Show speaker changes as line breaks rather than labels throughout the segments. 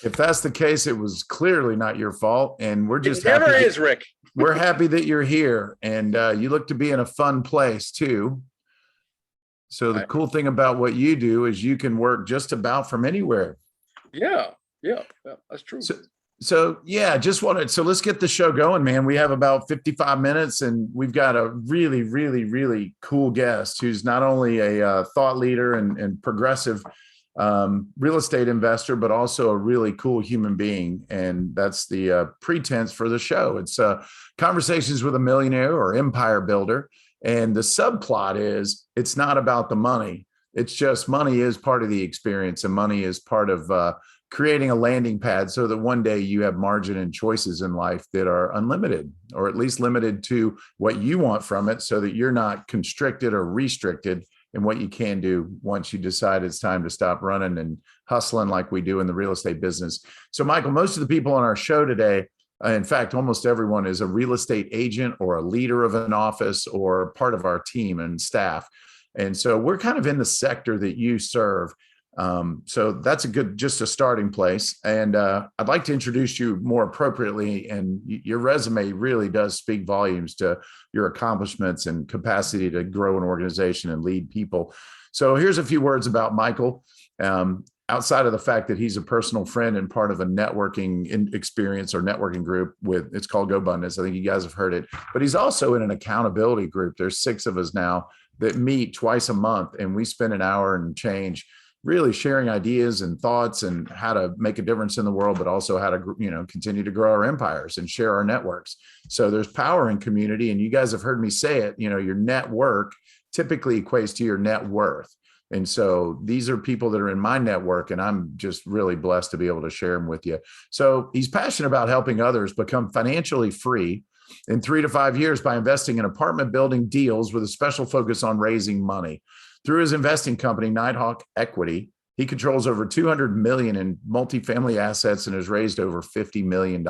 If that's the case, it was clearly not your fault. And we're just
It never
happy.
is, Rick.
We're happy that you're here. And you look to be in a fun place too. So the cool thing about what you do is you can work just about from anywhere.
Yeah, that's true.
So yeah, so let's get the show going, man. We have about 55 minutes and we've got a really, really, really cool guest who's not only a thought leader and progressive real estate investor, but also a really cool human being. And that's the pretense for the show. It's conversations with a millionaire or empire builder. And the subplot is it's not about the money. It's just money is part of the experience and money is part of creating a landing pad so that one day you have margin and choices in life that are unlimited, or at least limited to what you want from it so that you're not constricted or restricted in what you can do once you decide it's time to stop running and hustling like we do in the real estate business. So Michael, most of the people on our show today, in fact, almost everyone is a real estate agent or a leader of an office or part of our team and staff. And so we're kind of in the sector that you serve. So that's just a starting place. And I'd like to introduce you more appropriately. And your resume really does speak volumes to your accomplishments and capacity to grow an organization and lead people. So here's a few words about Michael. Outside of the fact that he's a personal friend and part of a networking experience or networking group it's called GoBundance. I think you guys have heard it, but he's also in an accountability group. There's 6 of us now that meet twice a month and we spend an hour and change really sharing ideas and thoughts and how to make a difference in the world, but also how to, continue to grow our empires and share our networks. So there's power in community. And you guys have heard me say it, your network typically equates to your net worth. And so these are people that are in my network, and I'm just really blessed to be able to share them with you. So he's passionate about helping others become financially free in 3 to 5 years by investing in apartment building deals with a special focus on raising money. Through his investing company, Nighthawk Equity, he controls over $200 million in multifamily assets and has raised over $50 million.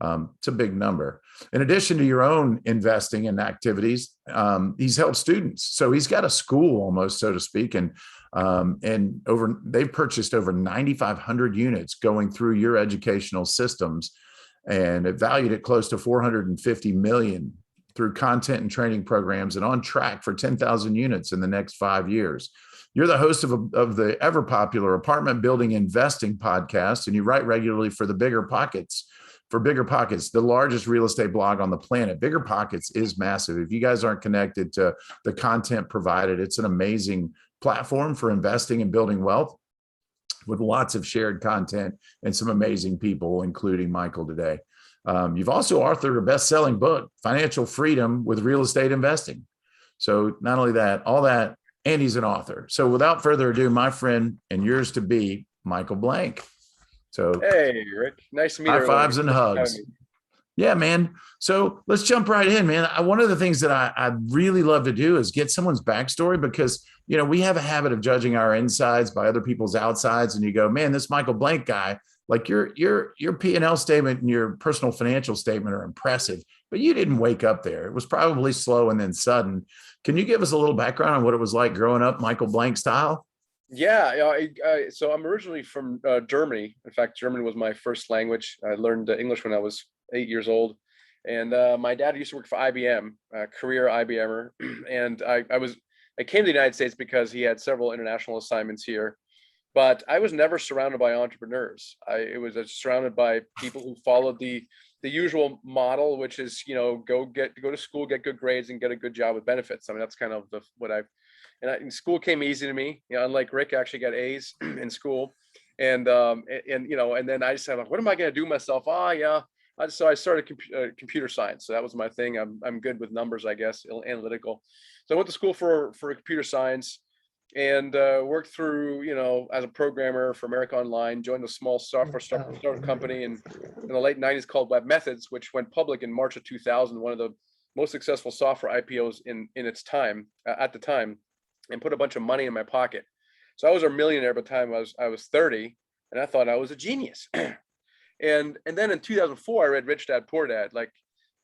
It's a big number. In addition to your own investing and activities, he's helped students. So he's got a school almost, so to speak, and they've purchased over 9,500 units going through your educational systems, and it valued at close to $450 million through content and training programs, and on track for 10,000 units in the next 5 years. You're the host of the ever popular Apartment Building Investing podcast, and you write regularly for Bigger Pockets, the largest real estate blog on the planet. Bigger Pockets is massive. If you guys aren't connected to the content provided, it's an amazing platform for investing and building wealth with lots of shared content and some amazing people, including Michael today. You've also authored a best-selling book, Financial Freedom with Real Estate Investing. So not only that, all that, and he's an author. So without further ado, my friend and yours to be, Michael Blank. So
hey, Rick, nice to meet you.
High fives and hugs. Yeah, man. So let's jump right in, man. One of the things that I really love to do is get someone's backstory, because, we have a habit of judging our insides by other people's outsides. And you go, man, this Michael Blank guy, like your P&L statement and your personal financial statement are impressive, but you didn't wake up there. It was probably slow and then sudden. Can you give us a little background on what it was like growing up Michael Blank style?
Yeah, so I'm originally from Germany. In fact, German was my first language. I learned English when I was 8 years old. And my dad used to work for IBM, career IBMer. And I came to the United States because he had several international assignments here. But I was never surrounded by entrepreneurs. I was surrounded by people who followed the usual model, which is, go to school, get good grades, and get a good job with benefits. I mean, that's kind of and school came easy to me. Unlike Rick, I actually got A's in school, and then I just said, what am I going to do with myself? So I started computer science. So that was my thing. I'm good with numbers, I guess, analytical. So I went to school for computer science. And worked through, as a programmer for America Online, joined a small software startup company in the late 90s called Web Methods, which went public in March of 2000, one of the most successful software IPOs in its time, at the time, and put a bunch of money in my pocket. So I was a millionaire by the time I was 30, and I thought I was a genius. and then in 2004, I read Rich Dad Poor Dad. Like,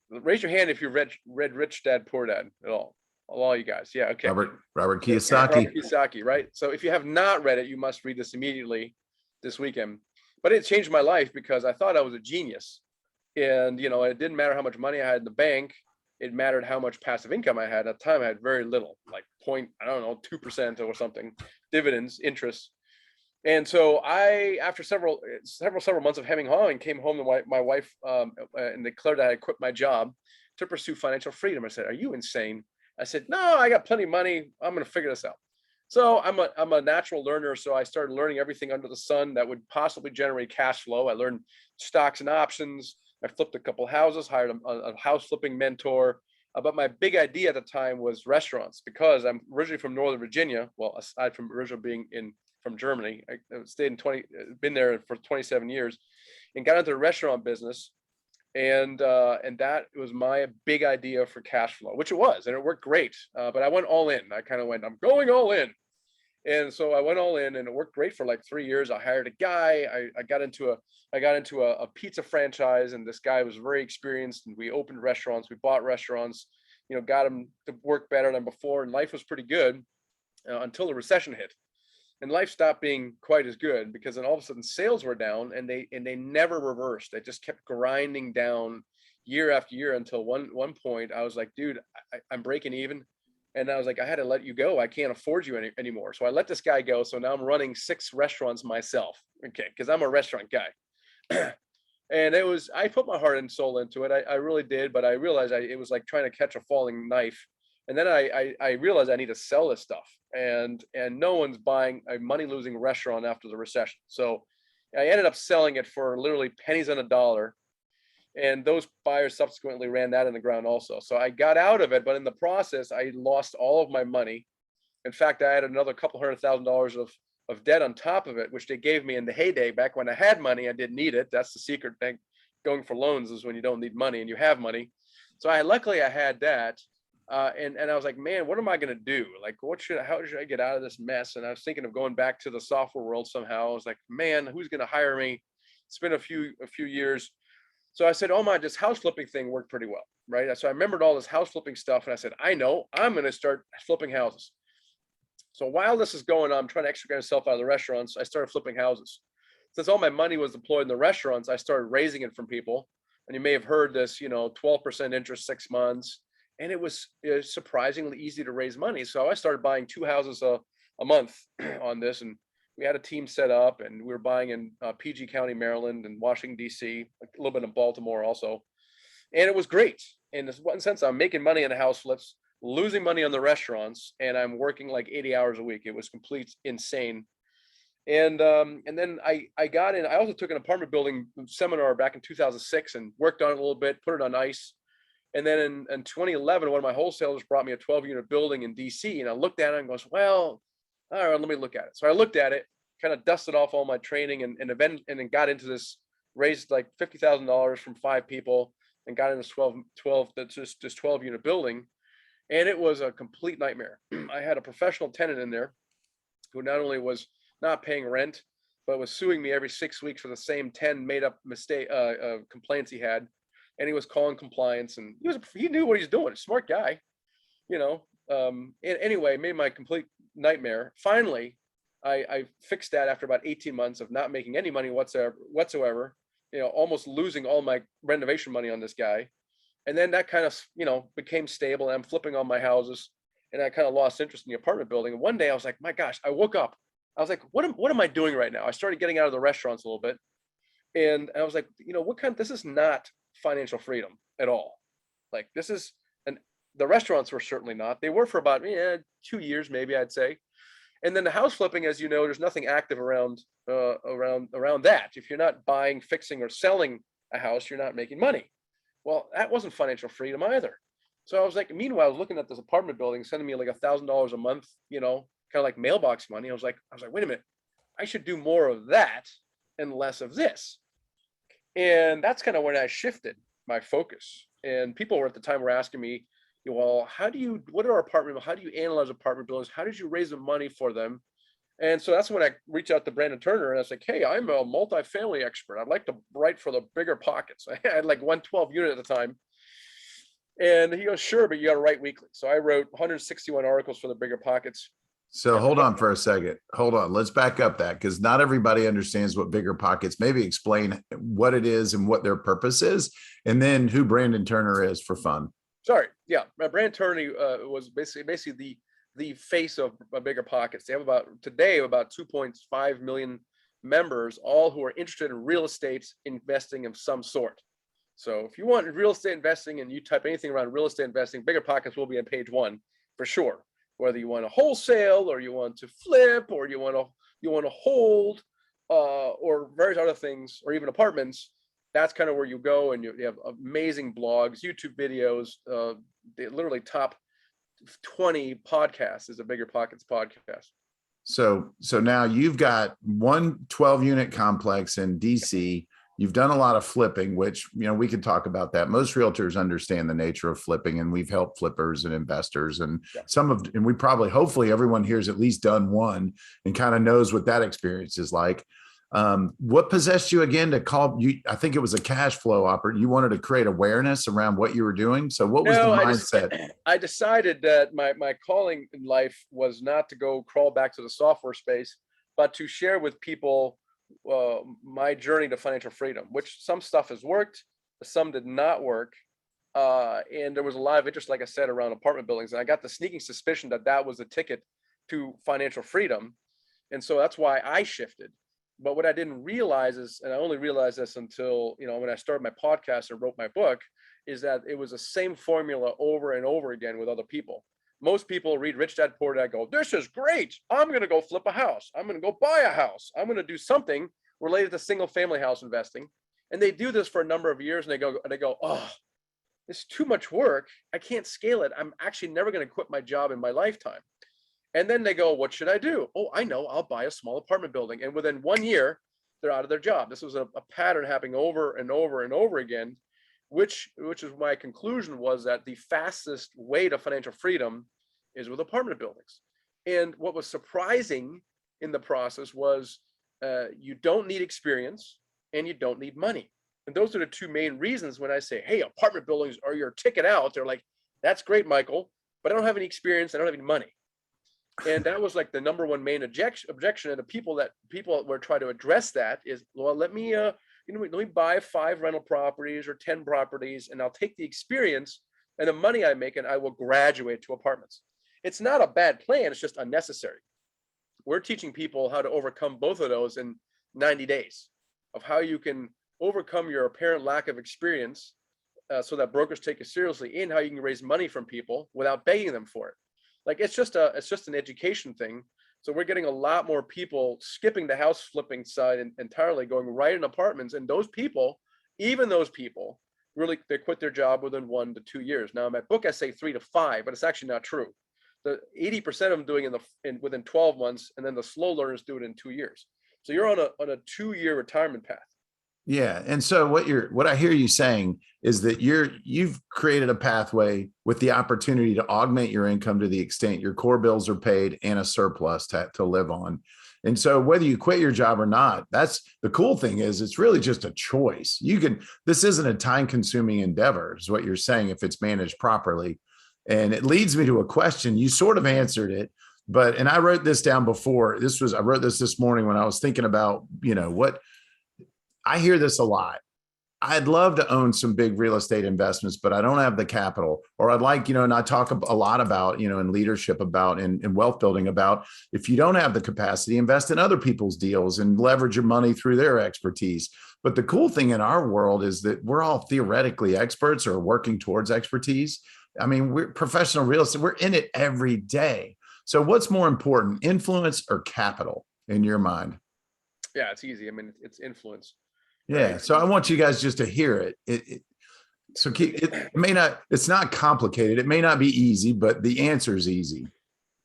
raise your hand if you read Rich Dad Poor Dad at all. All you guys. Yeah. Okay.
Robert Kiyosaki.
Right. So if you have not read it, you must read this immediately this weekend. but it changed my life because I thought I was a genius. And, it didn't matter how much money I had in the bank. It mattered how much passive income I had. At the time, I had very little, like I don't know, 2% or something, dividends, interest. And so after several months of hemming and hawing, came home to my wife and declared that I quit my job to pursue financial freedom. I said, "Are you insane?" I said, "No, I got plenty of money. I'm going to figure this out." So I'm a natural learner. So I started learning everything under the sun that would possibly generate cash flow. I learned stocks and options. I flipped a couple houses, hired a house flipping mentor. But my big idea at the time was restaurants, because I'm originally from Northern Virginia. Well, aside from originally being from Germany, I been there for 27 years, and got into the restaurant business. And that was my big idea for cash flow, which it was, and it worked great. But I went all in. I kind of went, I'm going all in. And so I went all in, and it worked great for like 3 years. I hired a guy. I got into a pizza franchise, and this guy was very experienced, and we opened restaurants. We bought restaurants, got them to work better than before, and life was pretty good until the recession hit. And life stopped being quite as good, because then all of a sudden sales were down, and they never reversed. They just kept grinding down year after year, until one point I was like, dude, I'm breaking even. And I was like, I had to let you go. I can't afford you anymore. So I let this guy go. So now I'm running 6 restaurants myself. Okay. Because I'm a restaurant guy. And I put my heart and soul into it. I really did. But I realized it was like trying to catch a falling knife. And then I realized I need to sell this stuff. And no one's buying a money losing restaurant after the recession. So I ended up selling it for literally pennies on a dollar. And those buyers subsequently ran that in the ground also. So I got out of it, but in the process, I lost all of my money. In fact, I had another couple $100,000 of debt on top of it, which they gave me in the heyday. Back when I had money, I didn't need it. That's the secret thing. Going for loans is when you don't need money and you have money. So luckily I had that. And I was like, man, what am I going to do? Like, how should I get out of this mess? And I was thinking of going back to the software world somehow. I was like, man, who's going to hire me? It's been a few years. So I said, oh my, this house flipping thing worked pretty well, right? So I remembered all this house flipping stuff, and I said, I know, I'm going to start flipping houses. So while this is going on, I'm trying to extricate myself out of the restaurants. I started flipping houses. Since all my money was deployed in the restaurants, I started raising it from people. And you may have heard this, 12% interest, 6 months. And it was surprisingly easy to raise money. So I started buying 2 houses a month on this, and we had a team set up, and we were buying in PG County, Maryland, and Washington, D.C., a little bit in Baltimore also. And it was great. In this one sense, I'm making money in the house flips, losing money on the restaurants, and I'm working like 80 hours a week. It was complete insane. And then I got in. I also took an apartment building seminar back in 2006 and worked on it a little bit, put it on ice. And then in 2011, one of my wholesalers brought me a 12-unit building in DC, and I looked at it and goes, well, all right, let me look at it. So I looked at it, kind of dusted off all my training, and then got into this, raised like $50,000 from 5 people, and got into this 12-unit building. And it was a complete nightmare. I had a professional tenant in there who not only was not paying rent, but was suing me every 6 weeks for the same 10 made up complaints he had. And he was calling compliance, and he knew what he was doing. Smart guy, anyway, made my complete nightmare. Finally, I fixed that after about 18 months of not making any money whatsoever, almost losing all my renovation money on this guy. And then that kind of, became stable, and I'm flipping on my houses, and I kind of lost interest in the apartment building. And one day I was like, my gosh, I woke up. I was like, what am I doing right now? I started getting out of the restaurants a little bit. And I was like, this is not financial freedom at all. Like, this is, and the restaurants were certainly not. They were for about 2 years, maybe, I'd say. And then the house flipping, as you know, there's nothing active around that. If you're not buying, fixing, or selling a house, you're not making money. Well, that wasn't financial freedom either. So I was like, meanwhile, I was looking at this apartment building, sending me like $1,000 a month, kind of like mailbox money. I was like, wait a minute, I should do more of that and less of this. And that's kind of when I shifted my focus. And people were at the time were asking me, well, how do you analyze apartment buildings? How did you raise the money for them? And so that's when I reached out to Brandon Turner, and I was like, hey, I'm a multifamily expert. I'd like to write for the bigger pockets. I had like 112 unit at the time. And he goes, sure, but you got to write weekly. So I wrote 161 articles for the bigger pockets.
So hold on for a second. Hold on. Let's back up that because not everybody understands what bigger pockets. Maybe explain what it is and what their purpose is, and then who Brandon Turner is for fun.
Sorry, yeah, Brand Attorney was basically the face of Bigger Pockets. They have about 2.5 million members, all who are interested in real estate investing of some sort. So if you want real estate investing and you type anything around real estate investing, Bigger Pockets will be on page one for sure. Whether you want to wholesale or you want to flip or you want to hold or various other things or even apartments, that's kind of where you go, and you have amazing blogs, YouTube videos, literally top 20 podcasts is a Bigger Pockets podcast.
So now you've got one 12-unit complex in DC. You've done a lot of flipping, which, we could talk about that. Most realtors understand the nature of flipping, and we've helped flippers and investors and and we probably, hopefully everyone here has at least done one and kind of knows what that experience is like. What possessed you again to call you? I think it was a cash flow opportunity. You wanted to create awareness around what you were doing. So what was the mindset?
I decided that my calling in life was not to go crawl back to the software space, but to share with people my journey to financial freedom, which some stuff has worked, some did not work. And there was a lot of interest, like I said, around apartment buildings. And I got the sneaking suspicion that that was a ticket to financial freedom. And so that's why I shifted. But what I didn't realize is, and I only realized this until, when I started my podcast and wrote my book, is that it was the same formula over and over again with other people. Most people read Rich Dad Poor Dad, go, this is great. I'm going to go flip a house. I'm going to go buy a house. I'm going to do something related to single family house investing. And they do this for a number of years and they go, oh, it's too much work. I can't scale it. I'm actually never going to quit my job in my lifetime. And then they go, what should I do? Oh, I know, I'll buy a small apartment building. And within 1 year, they're out of their job. This was a pattern happening over and over and over again, which is my conclusion was that the fastest way to financial freedom is with apartment buildings. And what was surprising in the process was you don't need experience and you don't need money. And those are the two main reasons when I say, hey, apartment buildings are your ticket out. They're like, that's great, Michael, but I don't have any experience. I don't have any money. And that was like the number one main objection. And the people were trying to address that is, well, let me buy 5 rental properties or 10 properties, and I'll take the experience and the money I make, and I will graduate to apartments. It's not a bad plan. It's just unnecessary. We're teaching people how to overcome both of those in 90 days of how you can overcome your apparent lack of experience so that brokers take you seriously, and how you can raise money from people without begging them for it. Like it's just an education thing. So we're getting a lot more people skipping the house flipping side entirely, going right in apartments. And even those people, really, they quit their job within 1 to 2 years. Now in my book, I say 3 to 5, but it's actually not true. The 80% of them doing within 12 months, and then the slow learners do it in 2 years. So you're on a 2-year retirement path.
Yeah. And so what I hear you saying is that you've created a pathway with the opportunity to augment your income to the extent your core bills are paid and a surplus to live on. And so whether you quit your job or not, that's the cool thing is it's really just a choice. This isn't a time consuming endeavor is what you're saying if it's managed properly. And it leads me to a question. You sort of answered it, and I wrote this down before. I wrote this morning when I was thinking about, what I hear this a lot. I'd love to own some big real estate investments, but I don't have the capital. Or I'd like, and I talk a lot about, in leadership about, in wealth building about, if you don't have the capacity, invest in other people's deals and leverage your money through their expertise. But the cool thing in our world is that we're all theoretically experts or working towards expertise. I mean, we're professional real estate. We're in it every day. So what's more important, influence or capital in your mind?
Yeah, it's easy. I mean, it's influence.
Yeah. Right. So I want you guys just to hear it. It's not complicated. It may not be easy, but the answer is easy.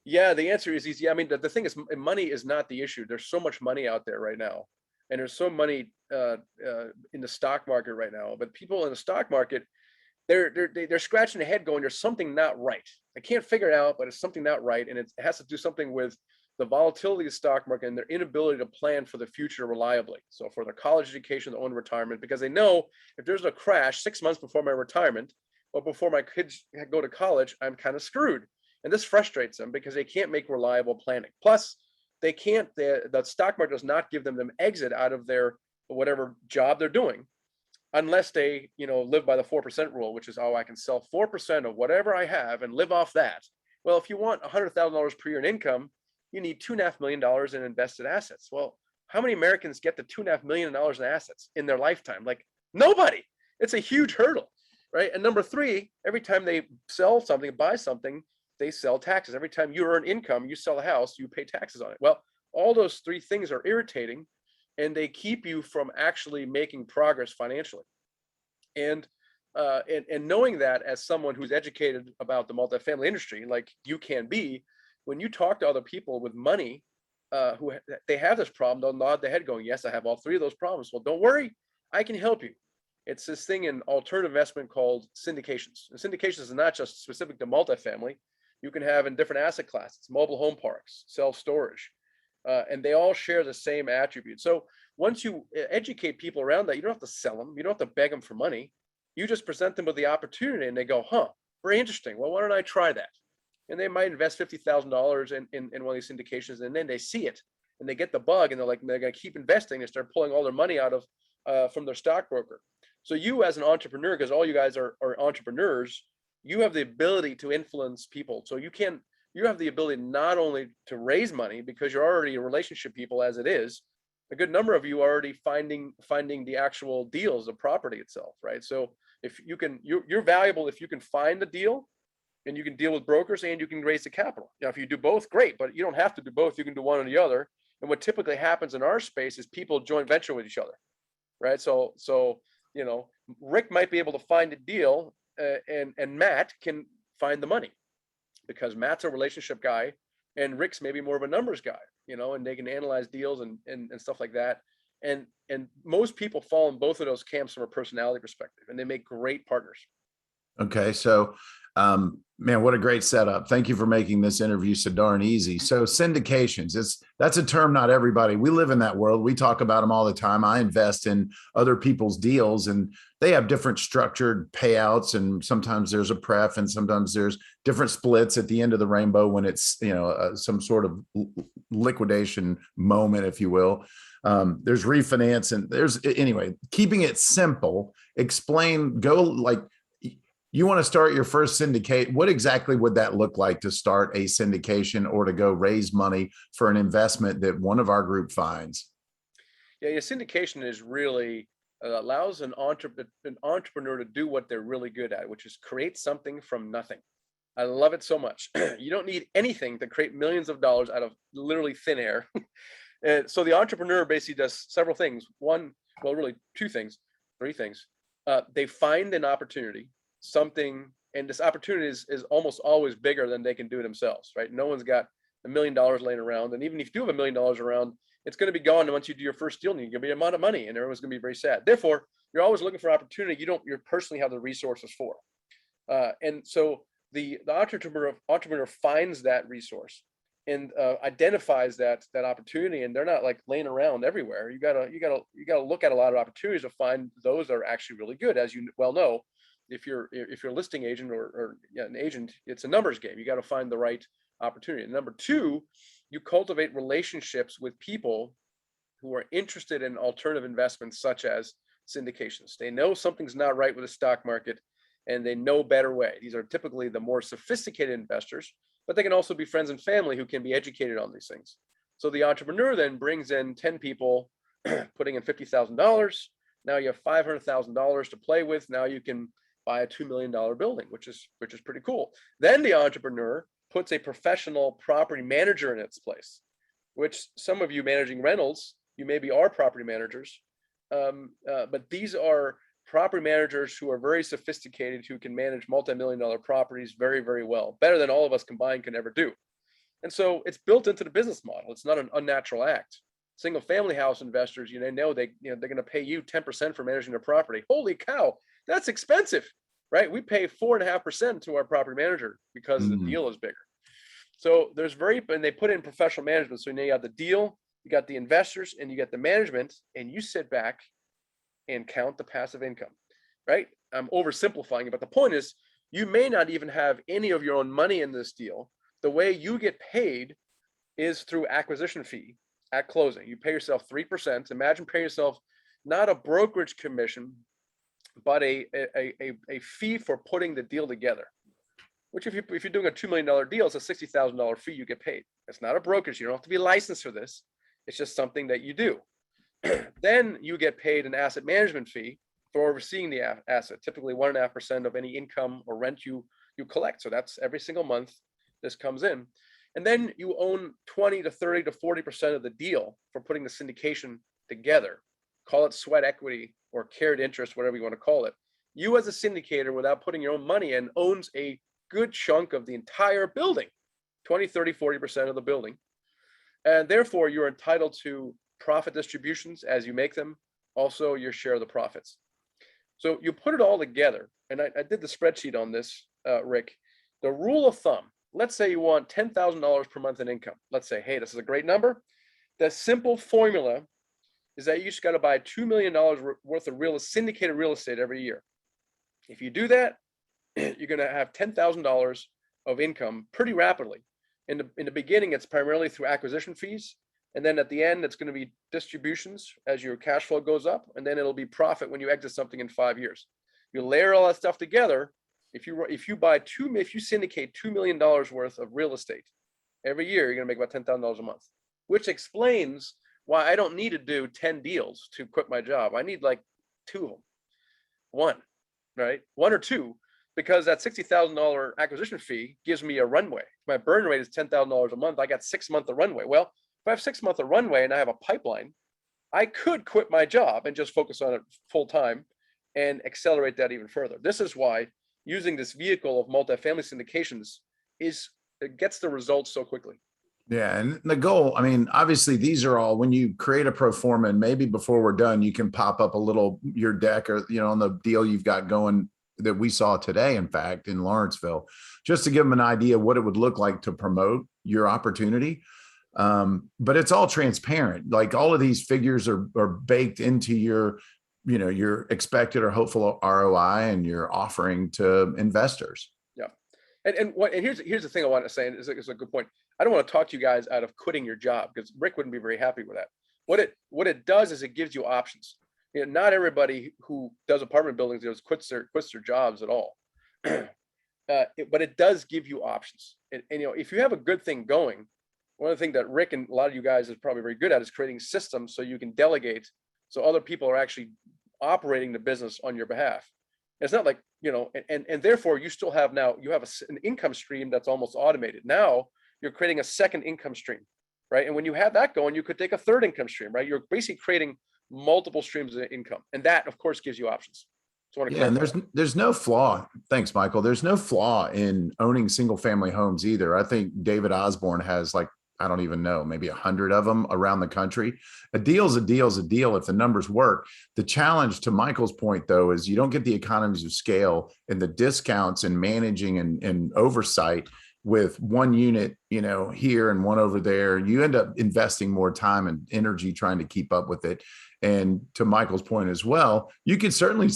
Yeah, the answer is easy. I mean, the thing is, money is not the issue. There's so much money out there right now. And there's so money in the stock market right now. But people in the stock market, they're scratching their head going, there's something not right. I can't figure it out, but it's something not right. And it has to do something with the volatility of the stock market and their inability to plan for the future reliably. So for their college education, their own retirement, because they know if there's a crash 6 months before my retirement or before my kids go to college, I'm kind of screwed. And this frustrates them because they can't make reliable planning. Plus, they can't, the stock market does not give them an exit out of their whatever job they're doing unless they, live by the 4% rule, which is, oh, I can sell 4% of whatever I have and live off that. Well, if you want $100,000 per year in income, you need $2.5 million in invested assets. Well, how many Americans get the $2.5 million in assets in their lifetime? Like nobody. It's a huge hurdle, right? And number three, every time they sell something, buy something, they sell taxes. Every time you earn income, you sell a house, you pay taxes on it. Well, all those three things are irritating, and they keep you from actually making progress financially. And knowing that as someone who's educated about the multifamily industry, like you can be, when you talk to other people with money who they have this problem, they'll nod their head going, yes, I have all three of those problems. Well, don't worry, I can help you. It's this thing in alternative investment called syndications. And syndications is not just specific to multifamily. You can have in different asset classes, mobile home parks, self-storage, and they all share the same attributes. So once you educate people around that, you don't have to sell them. You don't have to beg them for money. You just present them with the opportunity and they go, huh, very interesting. Well, why don't I try that? And they might invest $50,000 in one of these syndications, and then they see it and they get the bug, and they're going to keep investing and start pulling all their money out of from their stockbroker. So you as an entrepreneur, because all you guys are entrepreneurs, you have the ability to influence people. So you have the ability not only to raise money because you're already a relationship people as it is, a good number of you are already finding the actual deals, the property itself, right? So if you can, you're valuable if you can find the deal, and you can deal with brokers and you can raise the capital. Now, if you do both, great, but you don't have to do both. You can do one or the other. And what typically happens in our space is people joint venture with each other, right? So Rick might be able to find a deal, and Matt can find the money because Matt's a relationship guy and Rick's maybe more of a numbers guy, and they can analyze deals and stuff like that. And most people fall in both of those camps from a personality perspective, and they make great partners.
Okay. So, man, what a great setup. Thank you for making this interview so darn easy. So syndications, that's a term not everybody, we live in that world. We talk about them all the time. I invest in other people's deals, and they have different structured payouts. And sometimes there's a pref, and sometimes there's different splits at the end of the rainbow when it's, some sort of liquidation moment, if you will. There's refinance, and anyway, keeping it simple, you want to start your first syndicate. What exactly would that look like to start a syndication or to go raise money for an investment that one of our group finds?
Yeah, syndication is really allows an entrepreneur to do what they're really good at, which is create something from nothing. I love it so much. You don't need anything to create millions of dollars out of literally thin air. And so the entrepreneur basically does several things. Three things. They find an opportunity, something, and this opportunity is almost always bigger than they can do themselves, right? No one's got $1 million laying around, and even if you do have $1 million around, it's going to be gone once you do your first deal, and you're going to be amount of money, and everyone's going to be very sad. Therefore, you're always looking for opportunity you personally have the resources for, and so the entrepreneur finds that resource and identifies that opportunity, and they're not like laying around everywhere. You gotta look at a lot of opportunities to find those that are actually really good, as you well know. If you're a listing agent or an agent, it's a numbers game. You got to find the right opportunity. And number two, you cultivate relationships with people who are interested in alternative investments, such as syndications. They know something's not right with the stock market, and they know better way. These are typically the more sophisticated investors, but they can also be friends and family who can be educated on these things. So the entrepreneur then brings in 10 people putting in $50,000. Now you have $500,000 to play with. Now you can buy a $2 million building, which is pretty cool. Then the entrepreneur puts a professional property manager in its place, which some of you managing rentals, you maybe are property managers, but these are property managers who are very sophisticated, who can manage multi-million-dollar properties very, very well, better than all of us combined can ever do. And so it's built into the business model. It's not an unnatural act. Single family house investors, they're going to pay you 10% for managing their property. Holy cow, that's expensive, right? We pay 4.5% to our property manager because the deal is bigger. So and they put in professional management. So now you have the deal, you got the investors, and you got the management, and you sit back and count the passive income, right? I'm oversimplifying it, but the point is You may not even have any of your own money in this deal. The way you get paid is through acquisition fee at closing. You pay yourself 3%. Imagine paying yourself not a brokerage commission, but a fee for putting the deal together. Which if you're doing a $2 million deal, it's a $60,000 fee you get paid. It's not a brokerage. You don't have to be licensed for this. It's just something that you do. Then you get paid an asset management fee for overseeing the asset, typically 1.5% of any income or rent you collect. So that's every single month this comes in. And then you own 20 to 30 to 40% of the deal for putting the syndication together. Call it sweat equity or carried interest, whatever you want to call it. You as a syndicator, without putting your own money in, owns a good chunk of the entire building, 20, 30, 40% of the building. And therefore, you're entitled to profit distributions as you make them, also your share of the profits. So you put it all together, and I did the spreadsheet on this, Rick. The rule of thumb, let's say you want $10,000 per month in income. Let's say, hey, this is a great number. The simple formula is that you just got to buy $2 million worth of syndicated real estate every year. If you do that, you're going to have $10,000 of income pretty rapidly. In the beginning, it's primarily through acquisition fees. And then at the end, it's going to be distributions as your cash flow goes up. And then it'll be profit when you exit something in 5 years. You layer all that stuff together. If you syndicate $2 million worth of real estate every year, you're going to make about $10,000 a month, which explains why I don't need to do 10 deals to quit my job. I need like 2 of them. One or two, because that $60,000 acquisition fee gives me a runway. My burn rate is $10,000 a month. I got 6 months of runway. Well, if I have 6 months of runway and I have a pipeline, I could quit my job and just focus on it full time and accelerate that even further. This is why using this vehicle of multifamily syndications it gets the results so quickly.
Yeah. And the goal, I mean, obviously these are all, when you create a pro forma, and maybe before we're done, you can pop up your deck or, on the deal you've got going that we saw today, in fact, in Lawrenceville, just to give them an idea of what it would look like to promote your opportunity. But it's all transparent. Like all of these figures are baked into your expected or hopeful ROI and your offering to investors.
Yeah. And here's the thing I want to say, and it's a good point. I don't want to talk to you guys out of quitting your job, because Rick wouldn't be very happy with that. What it does is it gives you options. Not everybody who does apartment buildings quits their jobs at all. But it does give you options. And if you have a good thing going, one of the things that Rick and a lot of you guys is probably very good at is creating systems so you can delegate, so other people are actually operating the business on your behalf. It's not like, and therefore you still have an income stream that's almost automated. Now you're creating a second income stream, right? And when you have that going, you could take a third income stream, right? You're basically creating multiple streams of income. And that, of course, gives you options.
And there's no flaw. Thanks, Michael. There's no flaw in owning single family homes either. I think David Osborne has I don't even know, maybe 100 of them around the country. A deal's a deal's a deal if the numbers work. The challenge, to Michael's point, though, is you don't get the economies of scale and the discounts and managing and oversight with one unit, here and one over there. You end up investing more time and energy trying to keep up with it. And to Michael's point as well, you could certainly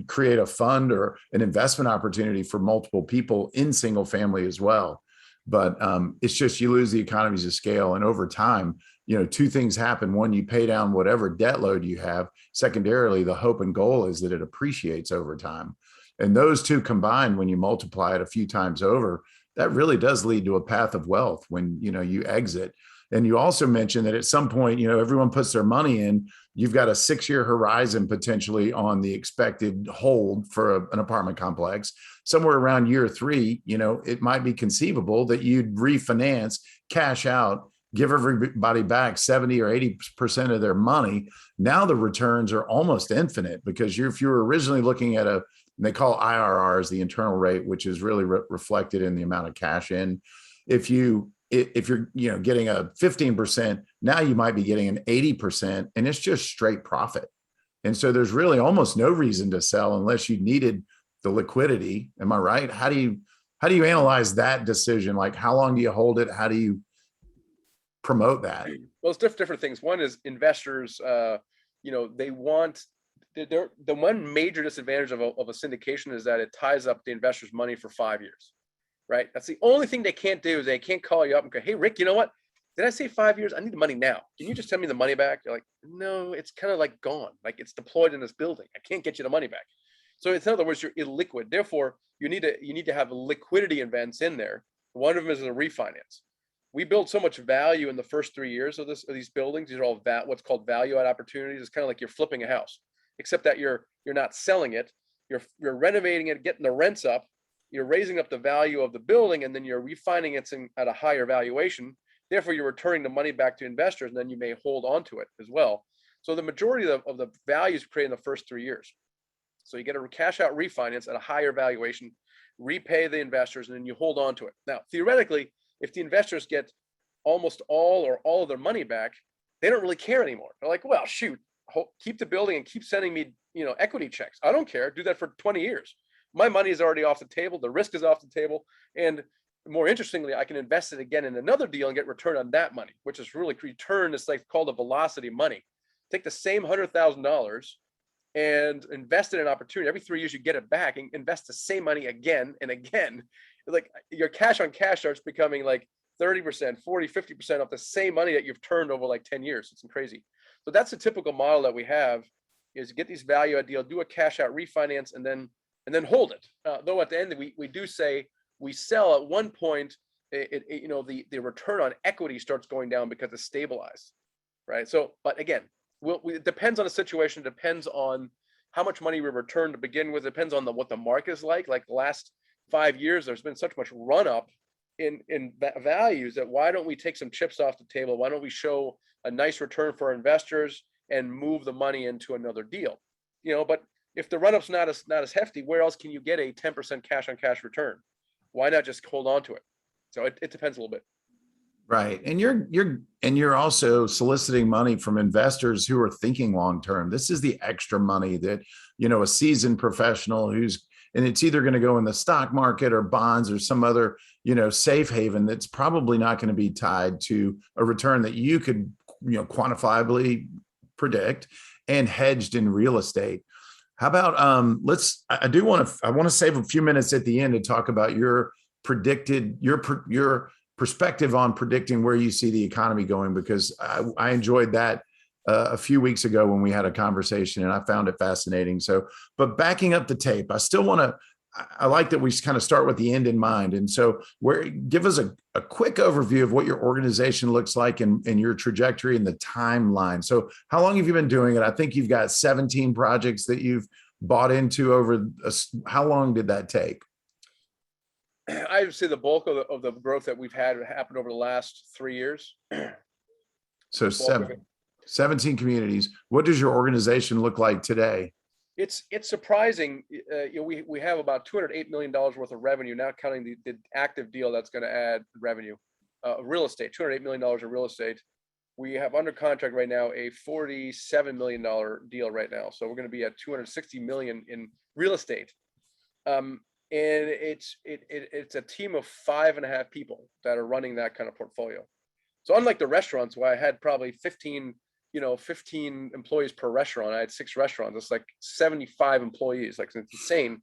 create a fund or an investment opportunity for multiple people in single family as well. But it's just you lose the economies of scale. And over time, 2 things happen. One, you pay down whatever debt load you have. Secondarily, the hope and goal is that it appreciates over time. And those 2 combined, when you multiply it a few times over, that really does lead to a path of wealth when, you exit. And you also mentioned that at some point, everyone puts their money in. You've got a 6-year horizon potentially on the expected hold for an apartment complex. Somewhere around year 3, it might be conceivable that you'd refinance, cash out, give everybody back 70 or 80% of their money. Now the returns are almost infinite, because if you were originally looking at they call IRRs, the internal rate, which is really reflected in the amount of cash in. If you're getting a 15%, now you might be getting an 80%, and it's just straight profit. And so there's really almost no reason to sell unless you needed the liquidity. Am I right? How do you analyze that decision? Like, how long do you hold it? How do you promote that?
Well, it's different things. One is investors, they want the one major disadvantage of a syndication is that it ties up the investor's money for 5 years, right? That's the only thing they can't do is they can't call you up and go, hey, Rick, you know what? Did I say 5 years? I need the money now. Can you just send me the money back? You're like, no, it's kind of like gone. Like it's deployed in this building. I can't get you the money back. So in other words, you're illiquid. Therefore, you need to have liquidity events in there. One of them is a refinance. We build so much value in the first 3 years of these buildings. These are all what's called value add opportunities. It's kind of like you're flipping a house, except that you're not selling it. You're renovating it, getting the rents up. You're raising up the value of the building, and then you're refinancing at a higher valuation. Therefore, you're returning the money back to investors, and then you may hold on to it as well. So the majority of the value is created in the first 3 years. So you get a cash out refinance at a higher valuation, repay the investors, and then you hold on to it. Now, theoretically, if the investors get almost all or all of their money back, they don't really care anymore. They're like, well, shoot, keep the building and keep sending me, equity checks. I don't care. Do that for 20 years. My money is already off the table. The risk is off the table. And more interestingly, I can invest it again in another deal and get return on that money, which is really return. It's like called a velocity money. Take the same $100,000 and invest in an opportunity. Every 3 years, you get it back and invest the same money again and again. Like your cash on cash starts becoming like 30%, 40, 50% of the same money that you've turned over like 10 years. It's crazy. So that's the typical model that we have, is get these value add deal, do a cash out refinance, and then hold it. Though at the end, we do say we sell at one point, the return on equity starts going down because it's stabilized, right? So, but again, it depends on the situation, depends on how much money we return to begin with, depends on what the market is like. Like the last 5 years, there's been such much run up in values that why don't we take some chips off the table? Why don't we show a nice return for our investors and move the money into another deal? But if the run up's not as hefty, where else can you get a 10% cash on cash return? Why not just hold on to it? So it depends a little bit.
Right. And you're also soliciting money from investors who are thinking long term. This is the extra money that, a seasoned professional and it's either going to go in the stock market or bonds or some other, safe haven that's probably not going to be tied to a return that you could, quantifiably predict, and hedged in real estate. How about I want to save a few minutes at the end to talk about your perspective on predicting where you see the economy going, because I enjoyed that a few weeks ago when we had a conversation and I found it fascinating. So, but backing up the tape, I like that we kind of start with the end in mind. And so give us a quick overview of what your organization looks like and your trajectory and the timeline. So how long have you been doing it? I think you've got 17 projects that you've bought into how long did that take?
I would say the bulk of the growth that we've had happened over the last 3 years.
So 17 communities. What does your organization look like today?
It's surprising. We have about $208 million worth of revenue, not counting the active deal that's going to add revenue. Real estate, $208 million of real estate. We have under contract right now a $47 million deal right now. So we're going to be at $260 million in real estate. And it's a team of 5.5 people that are running that kind of portfolio. So unlike the restaurants where I had probably 15 employees per restaurant, I had 6 restaurants. It's like 75 employees. Like, it's insane.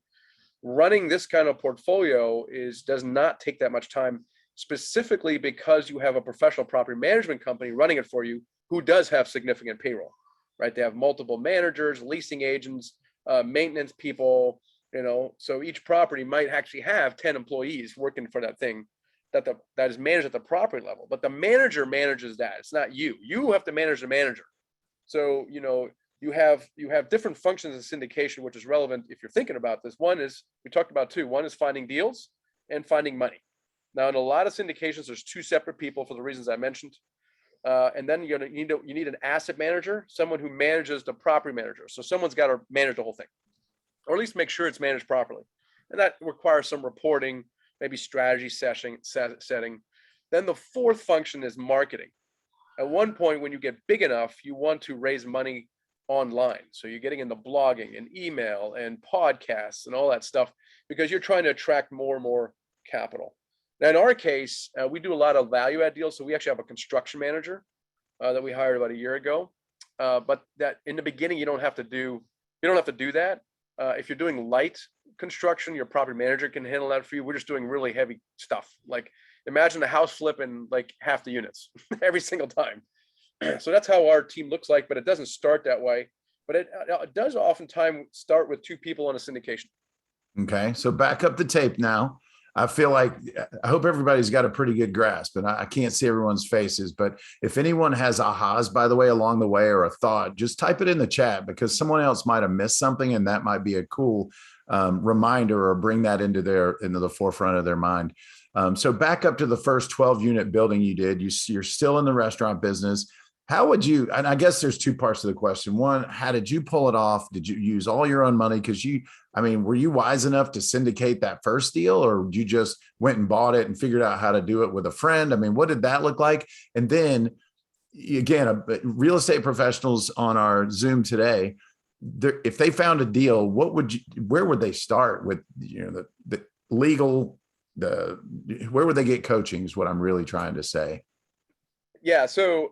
Running this kind of portfolio does not take that much time, specifically because you have a professional property management company running it for you who does have significant payroll, right? They have multiple managers, leasing agents, maintenance people. So each property might actually have 10 employees working for that thing that is managed at the property level, but the manager manages that. It's not you. You have to manage the manager. So, you have different functions of syndication, which is relevant if you're thinking about this. One is, we talked about two. One is finding deals and finding money. Now, in a lot of syndications, there's 2 separate people for the reasons I mentioned. And then you need an asset manager, someone who manages the property manager. So someone's got to manage the whole thing, or at least make sure it's managed properly. And that requires some reporting, maybe strategy setting. Then the 4th function is marketing. At one point, when you get big enough, you want to raise money online. So you're getting into blogging and email and podcasts and all that stuff, because you're trying to attract more and more capital. Now, in our case, we do a lot of value add deals. So we actually have a construction manager that we hired about a year ago. But that in the beginning, you don't have to do You don't have to do that. If you're doing light construction, your property manager can handle that for you. We're just doing really heavy stuff. Like imagine a house flip in like half the units every single time. So that's how our team looks like, but it doesn't start that way. But it does oftentimes start with two people on a syndication.
Okay. So back up the tape now. I feel like I hope everybody's got a pretty good grasp, and I can't see everyone's faces, but if anyone has ahas, by the way, along the way, or a thought, just type it in the chat, because someone else might have missed something, and that might be a cool reminder, or bring that into the forefront of their mind. So back up to the first 12 unit building you did. You're still in the restaurant business. How would you, and I guess there's two parts to the question. One, how did you pull it off? Did you use all your own money? Because were you wise enough to syndicate that first deal, or you just went and bought it and figured out how to do it with a friend? I mean, what did that look like? And then again, real estate professionals on our Zoom today, if they found a deal, where would they start with, the legal, where would they get coaching is what I'm really trying to say.
Yeah. So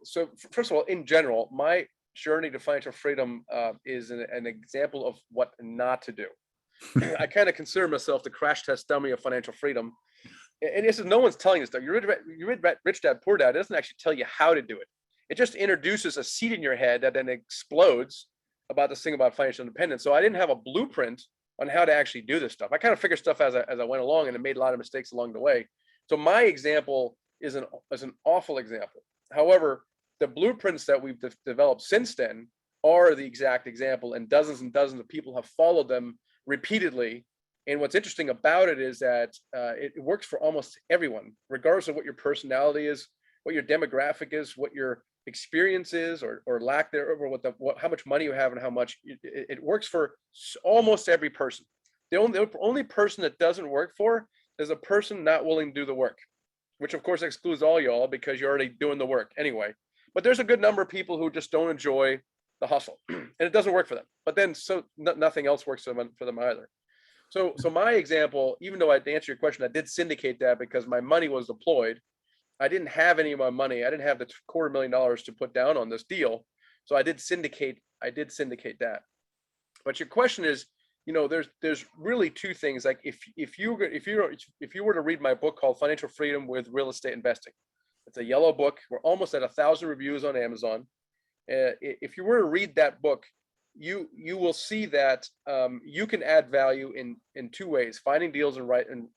first of all, in general, my journey to financial freedom is an example of what not to do. I kind of consider myself the crash test dummy of financial freedom. And this is, no one's telling us that. You read Rich Dad, Poor Dad. It doesn't actually tell you how to do it. It just introduces a seed in your head that then explodes about this thing about financial independence. So I didn't have a blueprint on how to actually do this stuff. I kind of figured stuff as I went along, and I made a lot of mistakes along the way. So my example is an awful example. However, the blueprints that we've developed since then are the exact example, and dozens of people have followed them repeatedly. And what's interesting about it is that it works for almost everyone, regardless of what your personality is, what your demographic is, what your experience is, or lack thereof, or how much money you have, and how much it works for almost every person. The only person that doesn't work for is a person not willing to do the work, which of course excludes all y'all, because you're already doing the work anyway. But there's a good number of people who just don't enjoy the hustle, and it doesn't work for them. But then nothing else works for them either. So my example, even though to answer your question, I did syndicate that because my money was deployed. I didn't have any of my money. I didn't have the $250,000 to put down on this deal. So I did syndicate that. But your question is, there's really two things. Like if you were to read my book called Financial Freedom with Real Estate Investing, it's a yellow book. We're almost at 1,000 reviews on Amazon. If you were to read that book, you will see that you can add value in two ways: finding deals and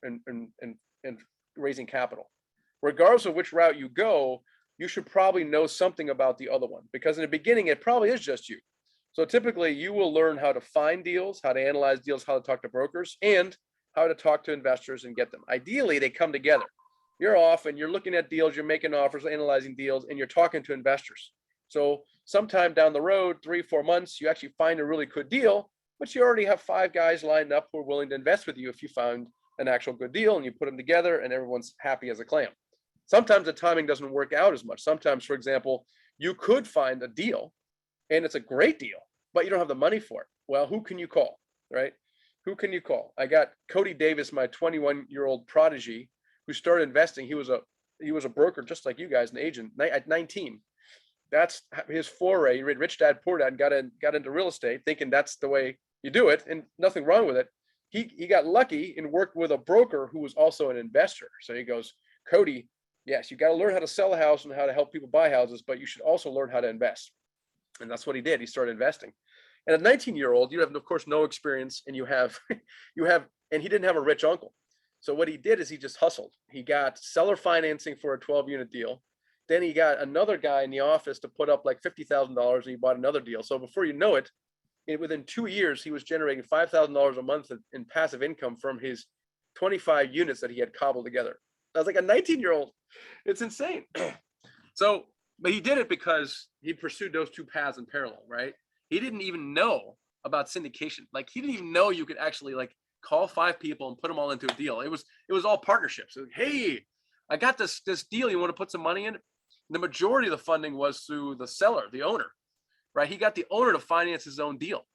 raising capital. Regardless of which route you go, you should probably know something about the other one, because in the beginning it probably is just you. So typically you will learn how to find deals, how to analyze deals, how to talk to brokers, and how to talk to investors and get them. Ideally, they come together. You're off and you're looking at deals, you're making offers, analyzing deals, and you're talking to investors. So sometime down the road, 3-4 months, you actually find a really good deal, but you already have 5 guys lined up who are willing to invest with you if you found an actual good deal, and you put them together and everyone's happy as a clam. Sometimes the timing doesn't work out as much. Sometimes, for example, you could find a deal and it's a great deal, but you don't have the money for it. Well, who can you call, right? Who can you call? I got Cody Davis, my 21-year-old prodigy, who started investing. He was a broker just like you guys, an agent at 19. That's his foray. He read Rich Dad, Poor Dad, and got into real estate, thinking that's the way you do it, and nothing wrong with it. He got lucky and worked with a broker who was also an investor. So he goes, Cody, yes, you got to learn how to sell a house and how to help people buy houses, but you should also learn how to invest. And that's what he did. He started investing. And at 19-year-old, you have, of course, no experience, and and he didn't have a rich uncle. So what he did is he just hustled. He got seller financing for a 12-unit deal. Then he got another guy in the office to put up like $50,000, and he bought another deal. So before you know it, within 2 years, he was generating $5,000 a month in passive income from his 25 units that he had cobbled together. I was like a 19-year-old. It's insane. So, but he did it because he pursued those two paths in parallel, right? He didn't even know about syndication. Like, he didn't even know you could actually like call 5 people and put them all into a deal. It was all partnerships. Like, hey, I got this deal. You want to put some money in it? The majority of the funding was through the seller, the owner, right? He got the owner to finance his own deal.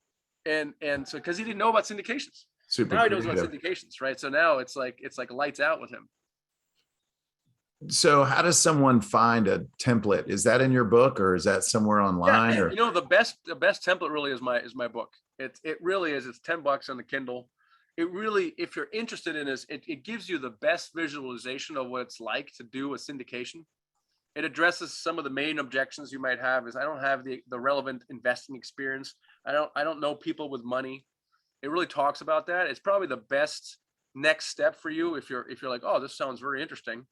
And so, because he didn't know about syndications. Now he knows about syndications, right? So now it's like lights out with him.
So how does someone find a template? Is that in your book, or is that somewhere online?
Yeah, the best template really is my book. It really is. It's $10 on the Kindle. It really, if you're interested in this, it gives you the best visualization of what it's like to do a syndication. It addresses some of the main objections you might have. Is I don't have the relevant investing experience. I don't know people with money. It really talks about that. It's probably the best next step for you if you're like, oh, this sounds very interesting,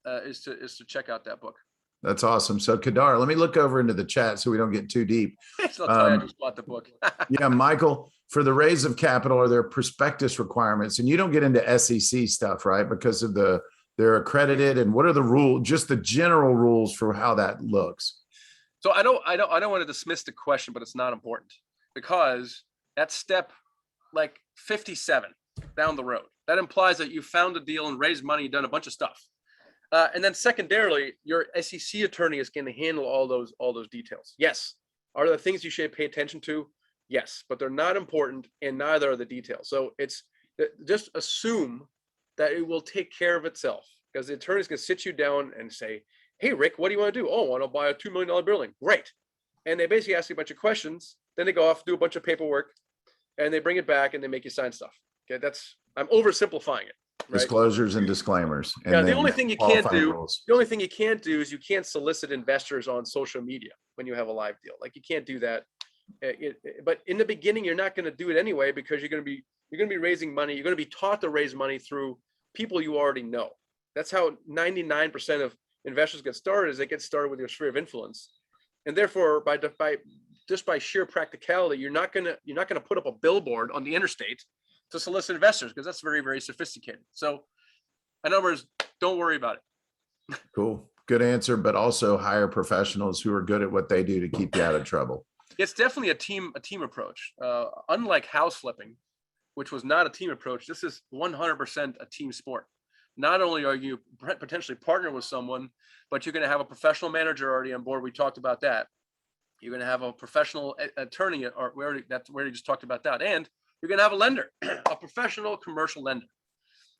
is to check out that book.
That's awesome. So Kadar, let me look over into the chat so we don't get too deep.
So I'll tell you, I just bought the book.
Yeah, Michael, for the raise of capital, are there prospectus requirements? And you don't get into SEC stuff, right? Because of they're accredited, and what are the rules, just the general rules for how that looks?
So I don't want to dismiss the question, but it's not important, because that's step like 57 down the road. That implies that you found a deal and raised money, done a bunch of stuff. And then secondarily, your SEC attorney is going to handle all those details. Yes. Are there things you should pay attention to? Yes, but they're not important, and neither are the details. So it's just assume that it will take care of itself, because the attorney's going to sit you down and say, hey, Rick, what do you want to do? Oh, I want to buy a $2 million building. Great. And they basically ask you a bunch of questions. Then they go off, do a bunch of paperwork, and they bring it back and they make you sign stuff. Okay, I'm oversimplifying it. Right?
Disclosures and disclaimers. And
yeah, the only thing you can't do,
rules.
the only thing you can't do is you can't solicit investors on social media when you have a live deal. Like, you can't do that. But in the beginning, you're not going to do it anyway, because you're going to be raising money. You're going to be taught to raise money through people you already know. That's how 99% of investors get started. Is they get started with your sphere of influence, and therefore, by sheer practicality, you're not going to put up a billboard on the interstate to solicit investors, because that's very, very sophisticated. So, in other words, don't worry about it.
Cool. Good answer, but also hire professionals who are good at what they do to keep you out of trouble.
It's definitely a team approach. Unlike house flipping, which was not a team approach, this is 100% a team sport. Not only are you potentially partner with someone, but you're going to have a professional manager already on board. We talked about that. You're going to have a professional attorney, or we already just talked about that. And you're going to have a lender, a professional commercial lender.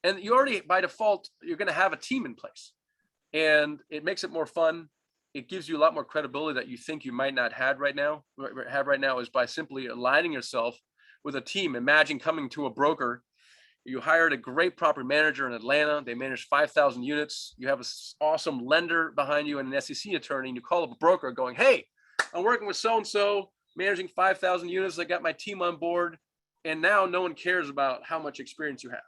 And you already, by default, you're going to have a team in place. And it makes it more fun. It gives you a lot more credibility that you think you might not have right now is by simply aligning yourself with a team. Imagine coming to a broker. You hired a great property manager in Atlanta. They manage 5,000 units. You have an awesome lender behind you and an SEC attorney, and you call up a broker going, hey, I'm working with so-and-so, managing 5,000 units. I got my team on board. And now no one cares about how much experience you have.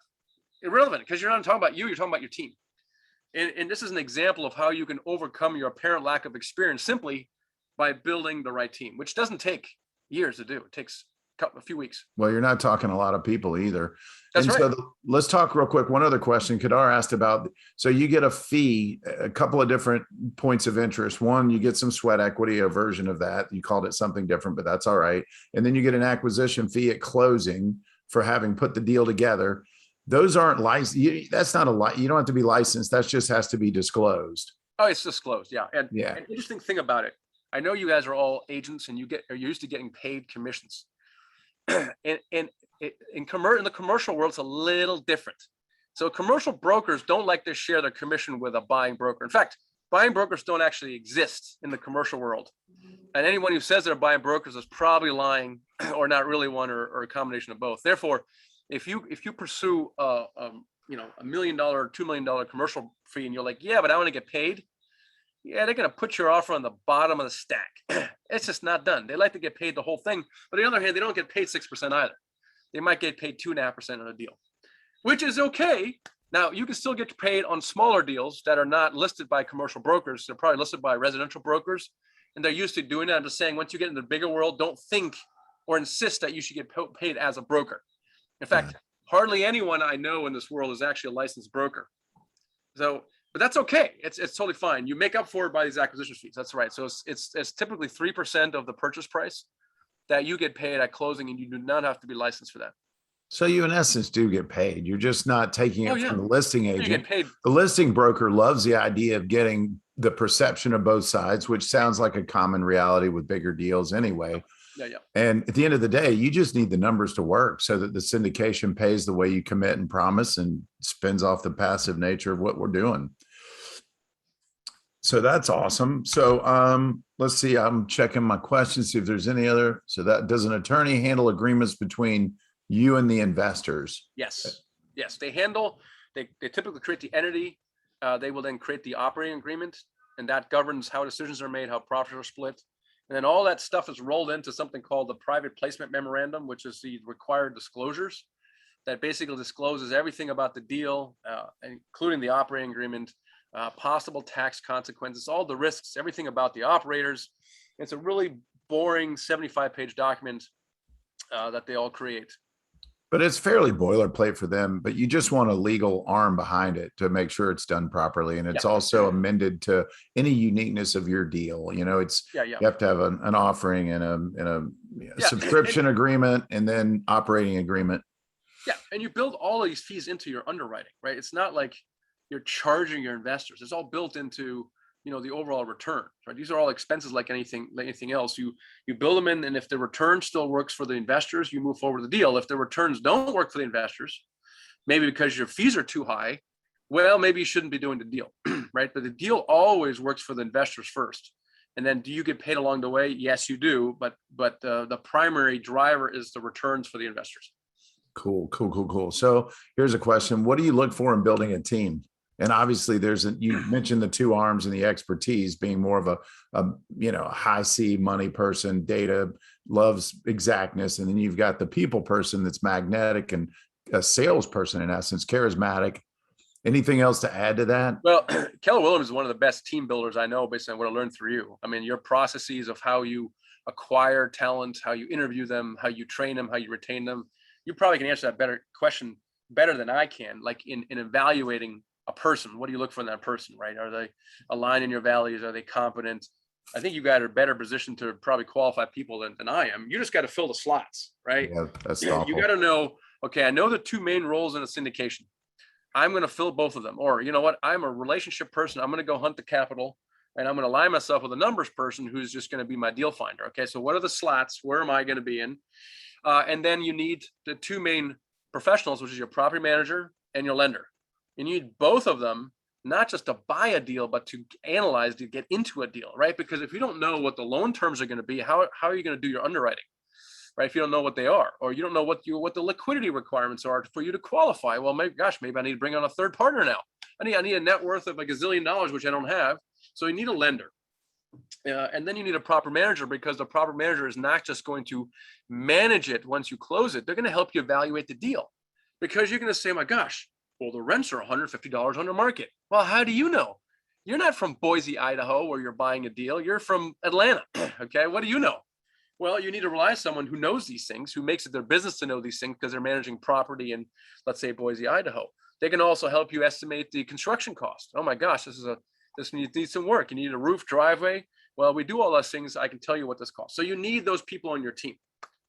Irrelevant, because you're not talking about you, you're talking about your team. And this is an example of how you can overcome your apparent lack of experience simply by building the right team, which doesn't take years to do. It takes a few weeks.
Well, you're not talking a lot of people either.
That's
and
right.
So let's talk real quick. One other question Kadar asked about. So you get a fee, a couple of different points of interest. One, you get some sweat equity, a version of that. You called it something different, but that's all right. And then you get an acquisition fee at closing for having put the deal together. Those aren't licensed. That's not you don't have to be licensed. That just has to be disclosed.
Oh, it's disclosed. Yeah. And
yeah.
An interesting thing about it, I know you guys are all agents and you're used to getting paid commissions. In the commercial world, it's a little different. So commercial brokers don't like to share their commission with a buying broker. In fact, buying brokers don't actually exist in the commercial world. And anyone who says they're buying brokers is probably lying or not really one, or a combination of both. Therefore, if you pursue $1 million or $2 million commercial fee, and you're like, yeah, but I want to get paid. Yeah, they're going to put your offer on the bottom of the stack. It's just not done. They like to get paid the whole thing. But on the other hand, they don't get paid 6% either. They might get paid 2.5% on a deal, which is okay. Now, you can still get paid on smaller deals that are not listed by commercial brokers. They're probably listed by residential brokers, and they're used to doing that. I'm just saying, once you get into the bigger world, don't think or insist that you should get paid as a broker. In fact, hardly anyone I know in this world is actually a licensed broker. So, but that's okay. It's totally fine. You make up for it by these acquisition fees. That's right. So it's typically 3% of the purchase price that you get paid at closing, and you do not have to be licensed for that.
So you, in essence, do get paid. You're just not taking it from the listing agent.
You get paid.
The listing broker loves the idea of getting the perception of both sides, which sounds like a common reality with bigger deals anyway.
Yeah.
And at the end of the day, you just need the numbers to work so that the syndication pays the way you commit and promise and spins off the passive nature of what we're doing. So that's awesome. So let's see. I'm checking my questions, see if there's any other. So that does an attorney handle agreements between you and the investors?
Yes, yes, they typically create the entity. They will then create the operating agreement, and that governs how decisions are made, how profits are split. And then all that stuff is rolled into something called the private placement memorandum, which is the required disclosures that basically discloses everything about the deal, including the operating agreement, possible tax consequences, all the risks, everything about the operators. It's a really boring 75-page document that they all create.
But it's fairly boilerplate for them, but you just want a legal arm behind it to make sure it's done properly. And it's
Yeah.
also amended to any uniqueness of your deal. You know, it's,
Yeah.
you have to have an offering and a
Yeah.
subscription agreement and then operating agreement.
Yeah, and you build all of these fees into your underwriting, right? It's not like you're charging your investors. It's all built into, the overall return, right? These are all expenses like anything else. You build them in, and if the return still works for the investors, you move forward with the deal. If the returns don't work for the investors, maybe because your fees are too high, well, maybe you shouldn't be doing the deal, right? But the deal always works for the investors first. And then do you get paid along the way? Yes, you do. But the primary driver is the returns for the investors.
Cool. So here's a question. What do you look for in building a team? And obviously you mentioned the two arms and the expertise being more of a high C money person, data, loves exactness. And then you've got the people person that's magnetic and a salesperson, in essence, charismatic. Anything else to add to that?
Well, Keller Williams is one of the best team builders I know based on what I learned through you. I mean, your processes of how you acquire talent, how you interview them, how you train them, how you retain them. You probably can answer that question better than I can. Like in evaluating a person, what do you look for in that person, right? Are they aligned in your values? Are they competent? I think you got a better position to probably qualify people than I am. You just got to fill the slots, right?
Yeah, that's
You
thoughtful.
got to know, okay, I know the two main roles in a syndication. I'm going to fill both of them. Or, you know what? I'm a relationship person. I'm going to go hunt the capital, and I'm going to align myself with a numbers person who's just going to be my deal finder. Okay, so what are the slots? Where am I going to be in? And then you need the two main professionals, which is your property manager and your lender. You need both of them, not just to buy a deal, but to analyze, to get into a deal, right? Because if you don't know what the loan terms are going to be, how are you going to do your underwriting, right? If you don't know what they are, or you don't know what the liquidity requirements are for you to qualify. Well, maybe I need to bring on a third partner now. I need a net worth of like $1 zillion, which I don't have. So you need a lender. And then you need a proper manager, because the proper manager is not just going to manage it once you close it. They're going to help you evaluate the deal, because you're going to say, my gosh, well, the rents are $150 under market. Well, how do you know? You're not from Boise, Idaho, where you're buying a deal. You're from Atlanta. Okay. What do you know? Well, you need to rely on someone who knows these things, who makes it their business to know these things, because they're managing property in, let's say, Boise, Idaho. They can also help you estimate the construction cost. Oh my gosh, this needs some work. You need a roof, driveway. Well, we do all those things. I can tell you what this costs. So you need those people on your team,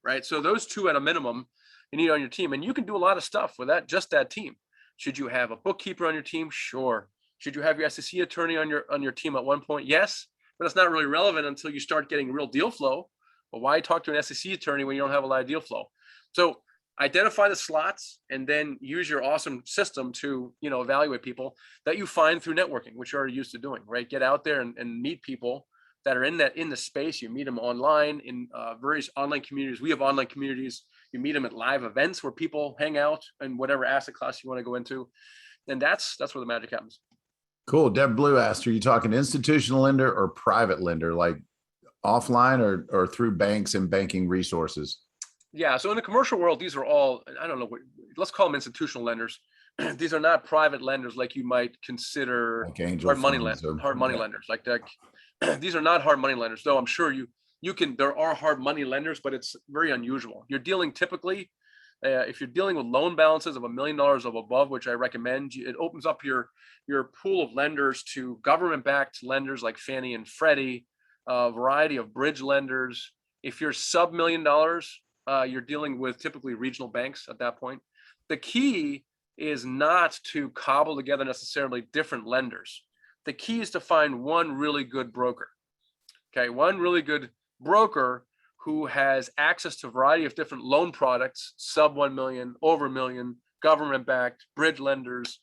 right? So those two at a minimum, you need on your team, and you can do a lot of stuff with just that team. Should you have a bookkeeper on your team? Sure. Should you have your SEC attorney on your team at one point? Yes, but it's not really relevant until you start getting real deal flow. But why talk to an SEC attorney when you don't have a lot of deal flow? So identify the slots, and then use your awesome system to evaluate people that you find through networking, which you're already used to doing, right? Get out there and meet people that are in the space. You meet them online in various online communities. We have online communities. You meet them at live events where people hang out in whatever asset class you want to go into, and that's where the magic happens.
Cool. Deb Blue asked, are you talking institutional lender or private lender, like offline or through banks and banking resources?
Yeah. So in the commercial world, these are all, I don't know, let's call them institutional lenders. These are not private lenders like you might consider
Like angel
hard money
funds or-
hard money lenders like that. These are not hard money lenders, though I'm sure there are hard money lenders, but it's very unusual. You're dealing typically, if you're dealing with loan balances of $1 million or above, which I recommend, it opens up your pool of lenders to government-backed lenders like Fannie and Freddie, a variety of bridge lenders. If you're sub $1 million, you're dealing with typically regional banks at that point. The key is not to cobble together necessarily different lenders. The key is to find one really good broker. Okay, one really good broker who has access to a variety of different loan products, sub 1 million, over 1 million, government-backed, bridge lenders,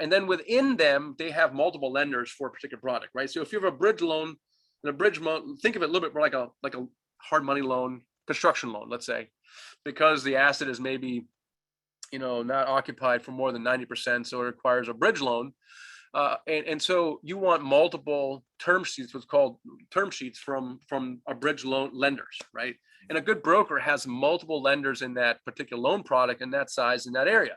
And then within them, they have multiple lenders for a particular product, right? So if you have a bridge loan, and a bridge loan, think of it a little bit more like a hard money loan, construction loan, let's say, because the asset is maybe, not occupied for more than 90%, so it requires a bridge loan. And so you want multiple term sheets, what's called term sheets from a bridge loan lenders, right? And a good broker has multiple lenders in that particular loan product in that size in that area.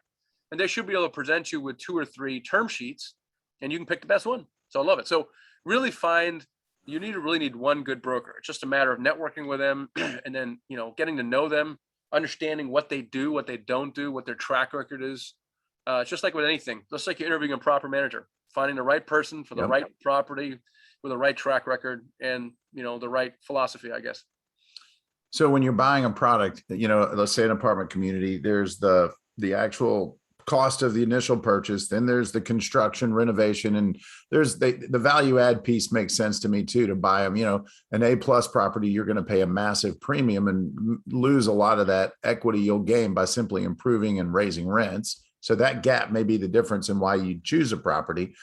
And they should be able to present you with 2 or 3 term sheets, and you can pick the best one. So I love it. So really really need one good broker. It's just a matter of networking with them and then, getting to know them, understanding what they do, what they don't do, what their track record is. It's just like with anything, just like you're interviewing a proper manager, finding the right person for the right property with the right track record and, the right philosophy, I guess.
So when you're buying a product, let's say an apartment community, there's the actual cost of the initial purchase, then there's the construction, renovation, and there's the value add piece. Makes sense to me too, to buy them. An A+ property, you're going to pay a massive premium and lose a lot of that equity you'll gain by simply improving and raising rents. So that gap may be the difference in why you choose a property.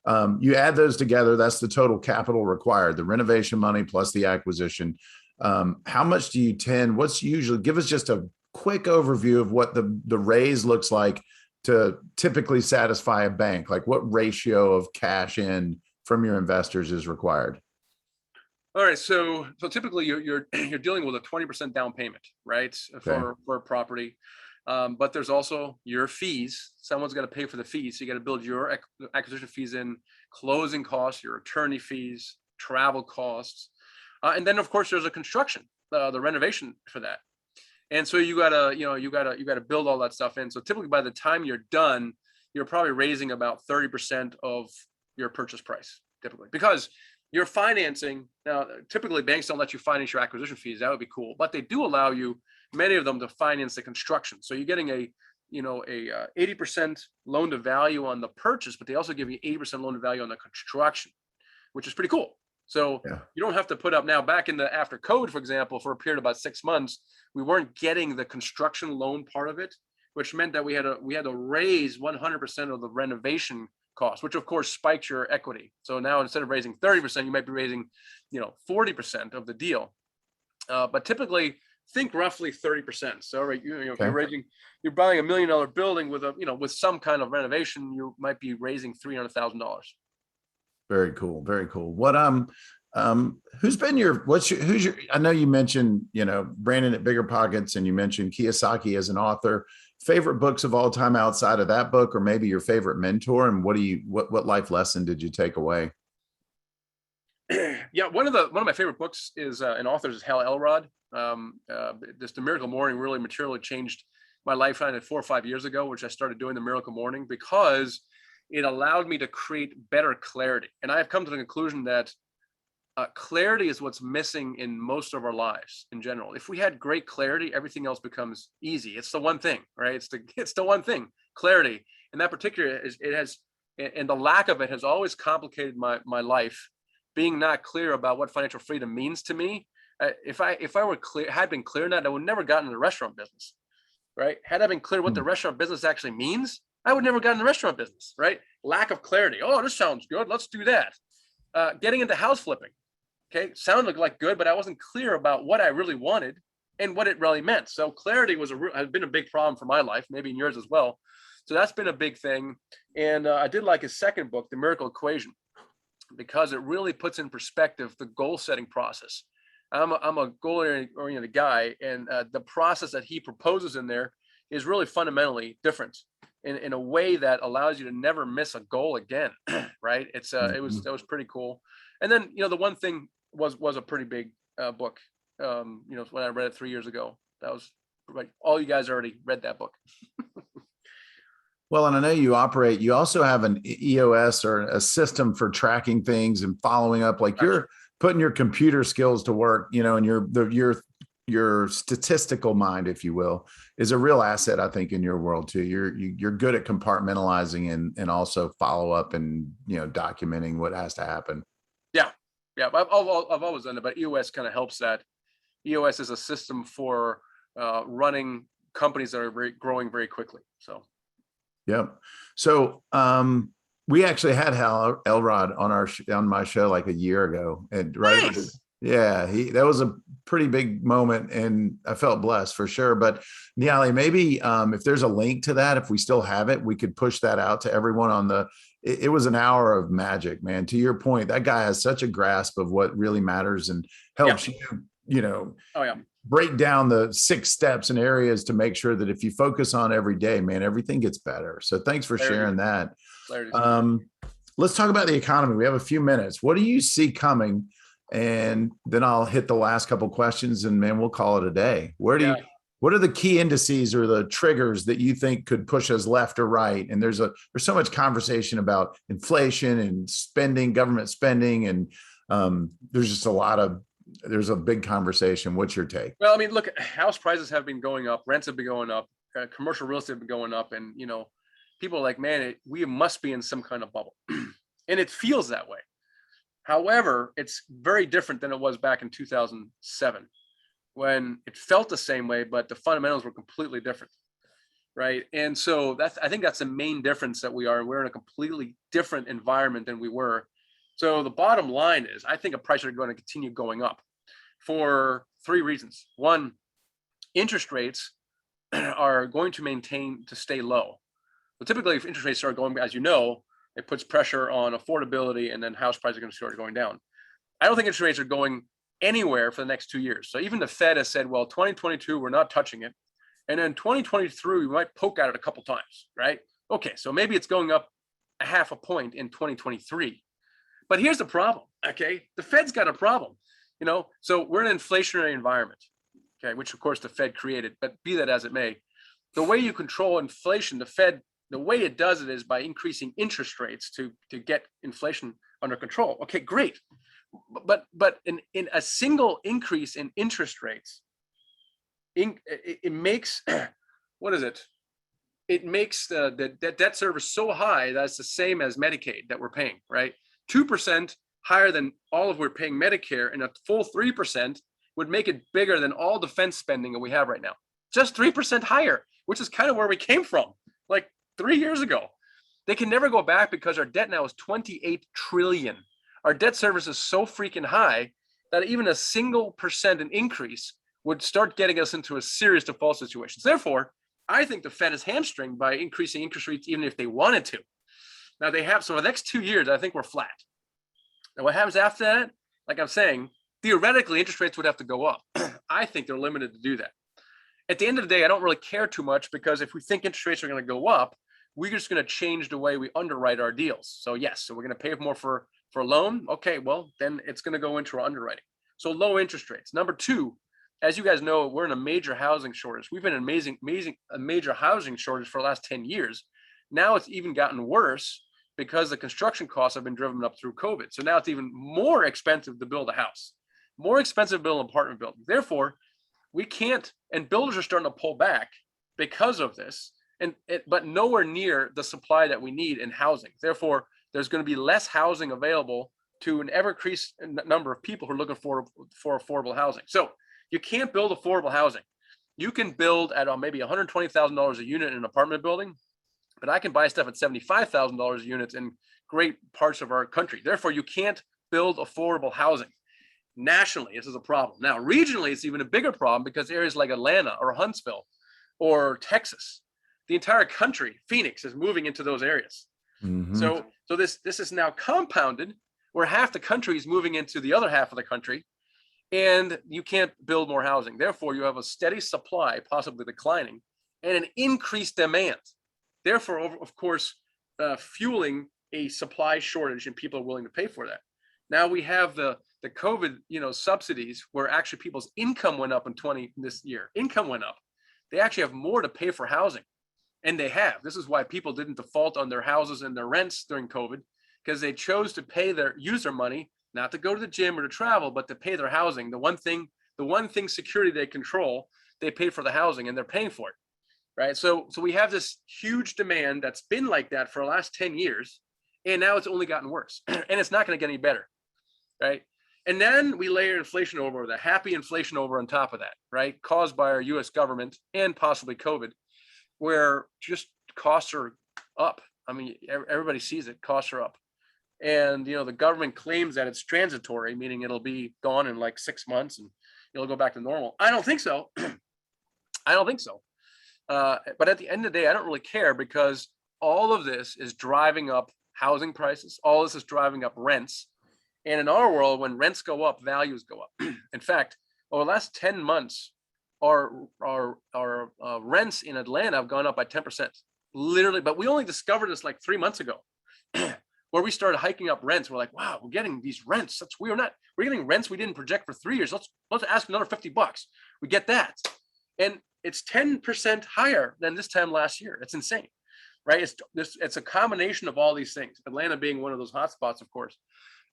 You add those together, that's the total capital required, the renovation money plus the acquisition. How much do you what's usually, give us just a quick overview of what the raise looks like to typically satisfy a bank? Like what ratio of cash in from your investors is required?
All right, so typically you're dealing with a 20% down payment, right, for a property, but there's also your fees. Someone's got to pay for the fees, so you got to build your acquisition fees in, closing costs, your attorney fees, travel costs, and then of course there's a construction, the renovation for that. And so you gotta build all that stuff in. So typically by the time you're done, you're probably raising about 30% of your purchase price, typically, because you're financing. Now, typically banks don't let you finance your acquisition fees. That would be cool, but they do allow you, many of them, to finance the construction. So you're getting a 80% loan to value on the purchase, but they also give you 80% loan to value on the construction, which is pretty cool. So you don't have to put up. Now, back in the after COVID, for example, for a period of about 6 months, we weren't getting the construction loan part of it, which meant that we had to raise 100% of the renovation cost, which of course spiked your equity. So now instead of raising 30%, you might be raising 40% of the deal. But typically think roughly 30%. So right, if you're buying $1 million building with with some kind of renovation, you might be raising $300,000.
Very cool. Very cool. What, who's been I know you mentioned, Brandon at Bigger Pockets, and you mentioned Kiyosaki as an author. Favorite books of all time outside of that book, or maybe your favorite mentor, and what life lesson did you take away?
Yeah, one of my favorite books is an author's is Hale Elrod. The Miracle Morning really materially changed my life 4 or 5 years ago, which I started doing the Miracle Morning because it allowed me to create better clarity. And I have come to the conclusion that clarity is what's missing in most of our lives in general. If we had great clarity, everything else becomes easy. It's the one thing, right? It's the one thing, clarity. And that particular and the lack of it has always complicated my life. Being not clear about what financial freedom means to me. If I had been clear on that, I would never gotten in the restaurant business, right? Had I been clear what the restaurant business actually means, I would never got in the restaurant business, right? Lack of clarity. Oh, this sounds good. Let's do that. Getting into house flipping. Okay, sounded like good, but I wasn't clear about what I really wanted and what it really meant. So clarity has been a big problem for my life, maybe in yours as well. So that's been a big thing. And I did like his second book, The Miracle Equation, because it really puts in perspective the goal setting process. I'm a goal-oriented guy, and the process that he proposes in there is really fundamentally different in a way that allows you to never miss a goal again, right? That was pretty cool. And then the one thing was a pretty big book. When I read it 3 years ago, that was right. All you guys already read that book.
Well, and I know you also have an EOS, or a system for tracking things and following up. Like you're putting your computer skills to work, and your statistical mind, if you will, is a real asset, I think, in your world too. You're good at compartmentalizing and also follow up and documenting what has to happen.
Yeah, I've always done it, but EOS kind of helps that. EOS is a system for running companies that are growing very quickly. So
Yep. So we actually had Hal Elrod on on my show like a year ago, and right,
Nice.
yeah, he that was a pretty big moment, and I felt blessed for sure. But Niali, maybe if there's a link to that, if we still have it, we could push that out to everyone on the. It was an hour of magic, man. To your point, that guy has such a grasp of what really matters and
Yeah.
helps you, you know,
Oh yeah.
break down the 6 steps and areas to make sure that if you focus on every day, man, everything gets better. So thanks for
Clarity.
sharing that.
Clarity is key.
Um, let's talk about the economy. We have a few minutes. What do you see coming? And then I'll hit the last couple questions, and man, we'll call it a day.
Yeah.
What are the key indices or the triggers that you think could push us left or right? And there's so much conversation about inflation and spending, government spending, and there's just there's a big conversation. What's your take?
Well, I mean, look, house prices have been going up, rents have been going up, commercial real estate have been going up, and people are like, man, we must be in some kind of bubble, and it feels that way. However, it's very different than it was back in 2007, when it felt the same way, but the fundamentals were completely different, right? And so I think that's the main difference that we're in a completely different environment than we were. So the bottom line is, I think prices are going to continue going up for 3 reasons. One, interest rates are going to stay low. But typically, if interest rates start going, as you know, it puts pressure on affordability, and then house prices are going to start going down. I don't think interest rates are going anywhere for the next 2 years. So even the Fed has said, well, 2022, we're not touching it. And then 2023, we might poke at it a couple times, right? Okay, so maybe it's going up a half a point in 2023. But here's the problem, okay? The Fed's got a problem, so we're in an inflationary environment, okay, which of course the Fed created, but be that as it may, the way you control inflation, the Fed, the way it does it is by increasing interest rates to get inflation under control. Okay, great. But in a single increase in interest rates, it makes, what is it? It makes the debt service so high that's the same as Medicaid that we're paying, right? 2% higher than all of we're paying Medicare, and a full 3% would make it bigger than all defense spending that we have right now. Just 3% higher, which is kind of where we came from like 3 years ago. They can never go back because our debt now is 28 trillion. Our debt service is so freaking high that even a single percent in increase would start getting us into a serious default situation. Therefore, I think the Fed is hamstringed by increasing interest rates, even if they wanted to. Now they have, so the next 2 years, I think we're flat. Now what happens after that? Like I'm saying, theoretically, interest rates would have to go up. I think they're limited to do that. At the end of the day, I don't really care too much, because if we think interest rates are going to go up, we're just going to change the way we underwrite our deals. So yes, so we're going to pay more for a loan. Okay, well, then it's going to go into our underwriting. So low interest rates. Number 2, as you guys know, we're in a major housing shortage. We've been in a major housing shortage for the last 10 years. Now it's even gotten worse because the construction costs have been driven up through COVID. So now it's even more expensive to build a house, more expensive to build an apartment building. Therefore, we can't, and builders are starting to pull back because of this, but nowhere near the supply that we need in housing. Therefore, there's going to be less housing available to an ever-increasing number of people who are looking for affordable housing. So you can't build affordable housing. You can build at maybe $120,000 a unit in an apartment building, but I can buy stuff at $75,000 a unit in great parts of our country. Therefore, you can't build affordable housing. Nationally, this is a problem. Now, regionally, it's even a bigger problem, because areas like Atlanta or Huntsville or Texas, the entire country, Phoenix, is moving into those areas.
Mm-hmm.
So this is now compounded, where half the country is moving into the other half of the country, and you can't build more housing. Therefore, you have a steady supply, possibly declining, and an increased demand. Therefore, of course, fueling a supply shortage, and people are willing to pay for that. Now we have the COVID, subsidies, where actually people's income went up this year. Income went up. They actually have more to pay for housing, and they have. This is why people didn't default on their houses and their rents during COVID, because they chose to use their money not to go to the gym or to travel, but to pay their housing. The one thing security they control, they pay for the housing, and they're paying for it. Right. So we have this huge demand that's been like that for the last 10 years. And now it's only gotten worse, and it's not going to get any better. Right. And then we layer inflation over, the happy inflation over on top of that, right? Caused by our US government and possibly COVID, where just costs are up. I mean, everybody sees it, costs are up. And, the government claims that it's transitory, meaning it'll be gone in like 6 months and it'll go back to normal. I don't think so. I don't think so. But at the end of the day, I don't really care, because all of this is driving up housing prices. All this is driving up rents. And in our world, when rents go up, values go up. In fact, over the last 10 months, our rents in Atlanta have gone up by 10%, literally. But we only discovered this like 3 months ago, where we started hiking up rents. We're like, wow, we're getting these rents. We're getting rents we didn't project for 3 years. Let's ask another $50. We get that. And it's 10% higher than this time last year. It's insane, right? It's a combination of all these things, Atlanta being one of those hotspots, of course.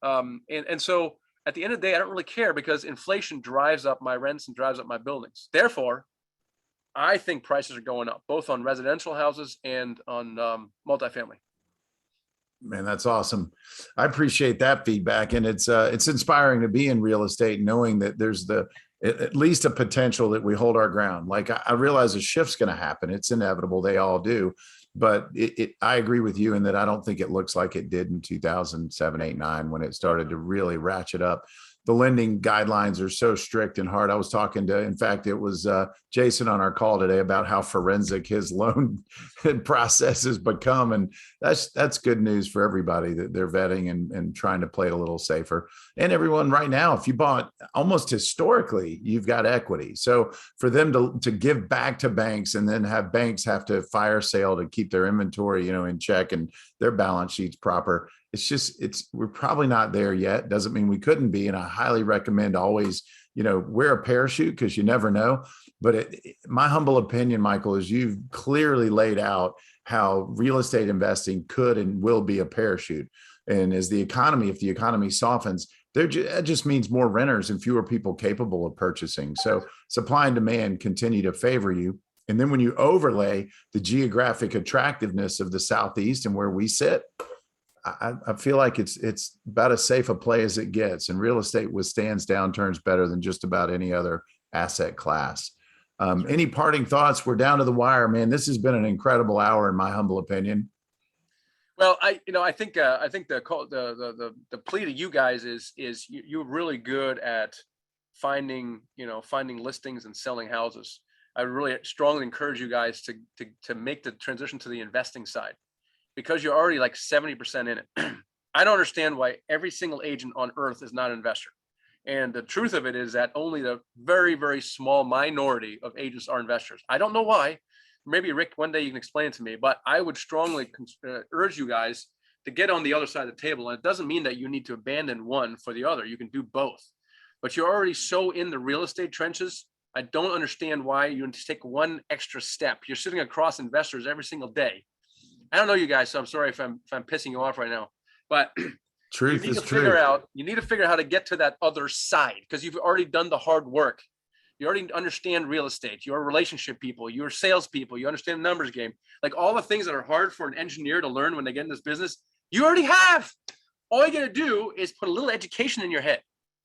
And so at the end of the day, I don't really care, because inflation drives up my rents and drives up my buildings. Therefore, I think prices are going up, both on residential houses and on multifamily.
Man, that's awesome. I appreciate that feedback. And it's inspiring to be in real estate, knowing that there's at least a potential that we hold our ground. Like, I realize a shift's going to happen. It's inevitable. They all do. But I agree with you in that I don't think it looks like it did in 2007, 8, 9, when it started to really ratchet up. The lending guidelines are so strict and hard. I was talking to, in fact, it was Jason on our call today about how forensic his loan process has become. And that's good news for everybody, that they're vetting and trying to play it a little safer. And everyone right now, if you bought, almost historically, you've got equity. So for them to give back to banks, and then have banks have to fire sale to keep their inventory, in check, and their balance sheets proper, we're probably not there yet. Doesn't mean we couldn't be. And I highly recommend always, wear a parachute, because you never know. But my humble opinion, Michael, is you've clearly laid out how real estate investing could and will be a parachute. And if the economy softens, that just means more renters and fewer people capable of purchasing. So supply and demand continue to favor you. And then when you overlay the geographic attractiveness of the Southeast and where we sit, I feel like it's about as safe a play as it gets, and real estate withstands downturns better than just about any other asset class. Any parting thoughts? We're down to the wire, man. This has been an incredible hour, in my humble opinion.
Well, I think the plea to you guys is you're really good at finding listings and selling houses. I really strongly encourage you guys to make the transition to the investing side, because you're already like 70% in it. I don't understand why every single agent on earth is not an investor. And the truth of it is that only the very, very small minority of agents are investors. I don't know why. Maybe Rick, one day you can explain it to me, but I would strongly urge you guys to get on the other side of the table. And it doesn't mean that you need to abandon one for the other. You can do both, but you're already so in the real estate trenches. I don't understand why you need to take one extra step. You're sitting across investors every single day. I don't know you guys, so I'm sorry if I'm pissing you off right now, but
truth is true.
You need to figure out how to get to that other side, because you've already done the hard work. You already understand real estate. You're relationship people. You're salespeople. You understand the numbers game. Like all the things that are hard for an engineer to learn when they get in this business, you already have. All you got to do is put a little education in your head.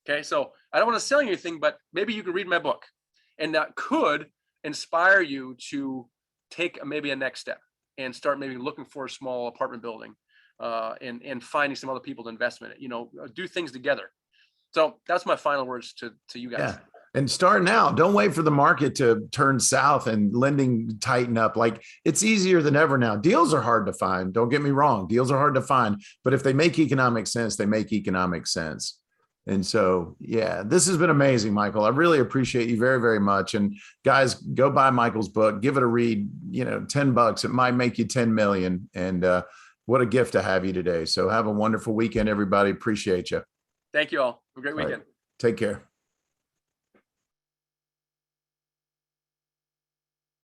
Okay, so I don't want to sell you anything, but maybe you can read my book, and that could inspire you to take maybe a next step and start maybe looking for a small apartment building, and finding some other people to invest in it, do things together. So that's my final words to you guys.
Yeah. And start now. Don't wait for the market to turn south and lending tighten up. Like, it's easier than ever now. Deals are hard to find. Don't get me wrong. Deals are hard to find, but if they make economic sense, they make economic sense. And so, yeah, this has been amazing, Michael. I really appreciate you very, very much. And guys, go buy Michael's book, give it a read, $10, it might make you 10 million. And what a gift to have you today. So have a wonderful weekend, everybody. Appreciate you.
Thank you all. Have a great weekend.
Right. Take care.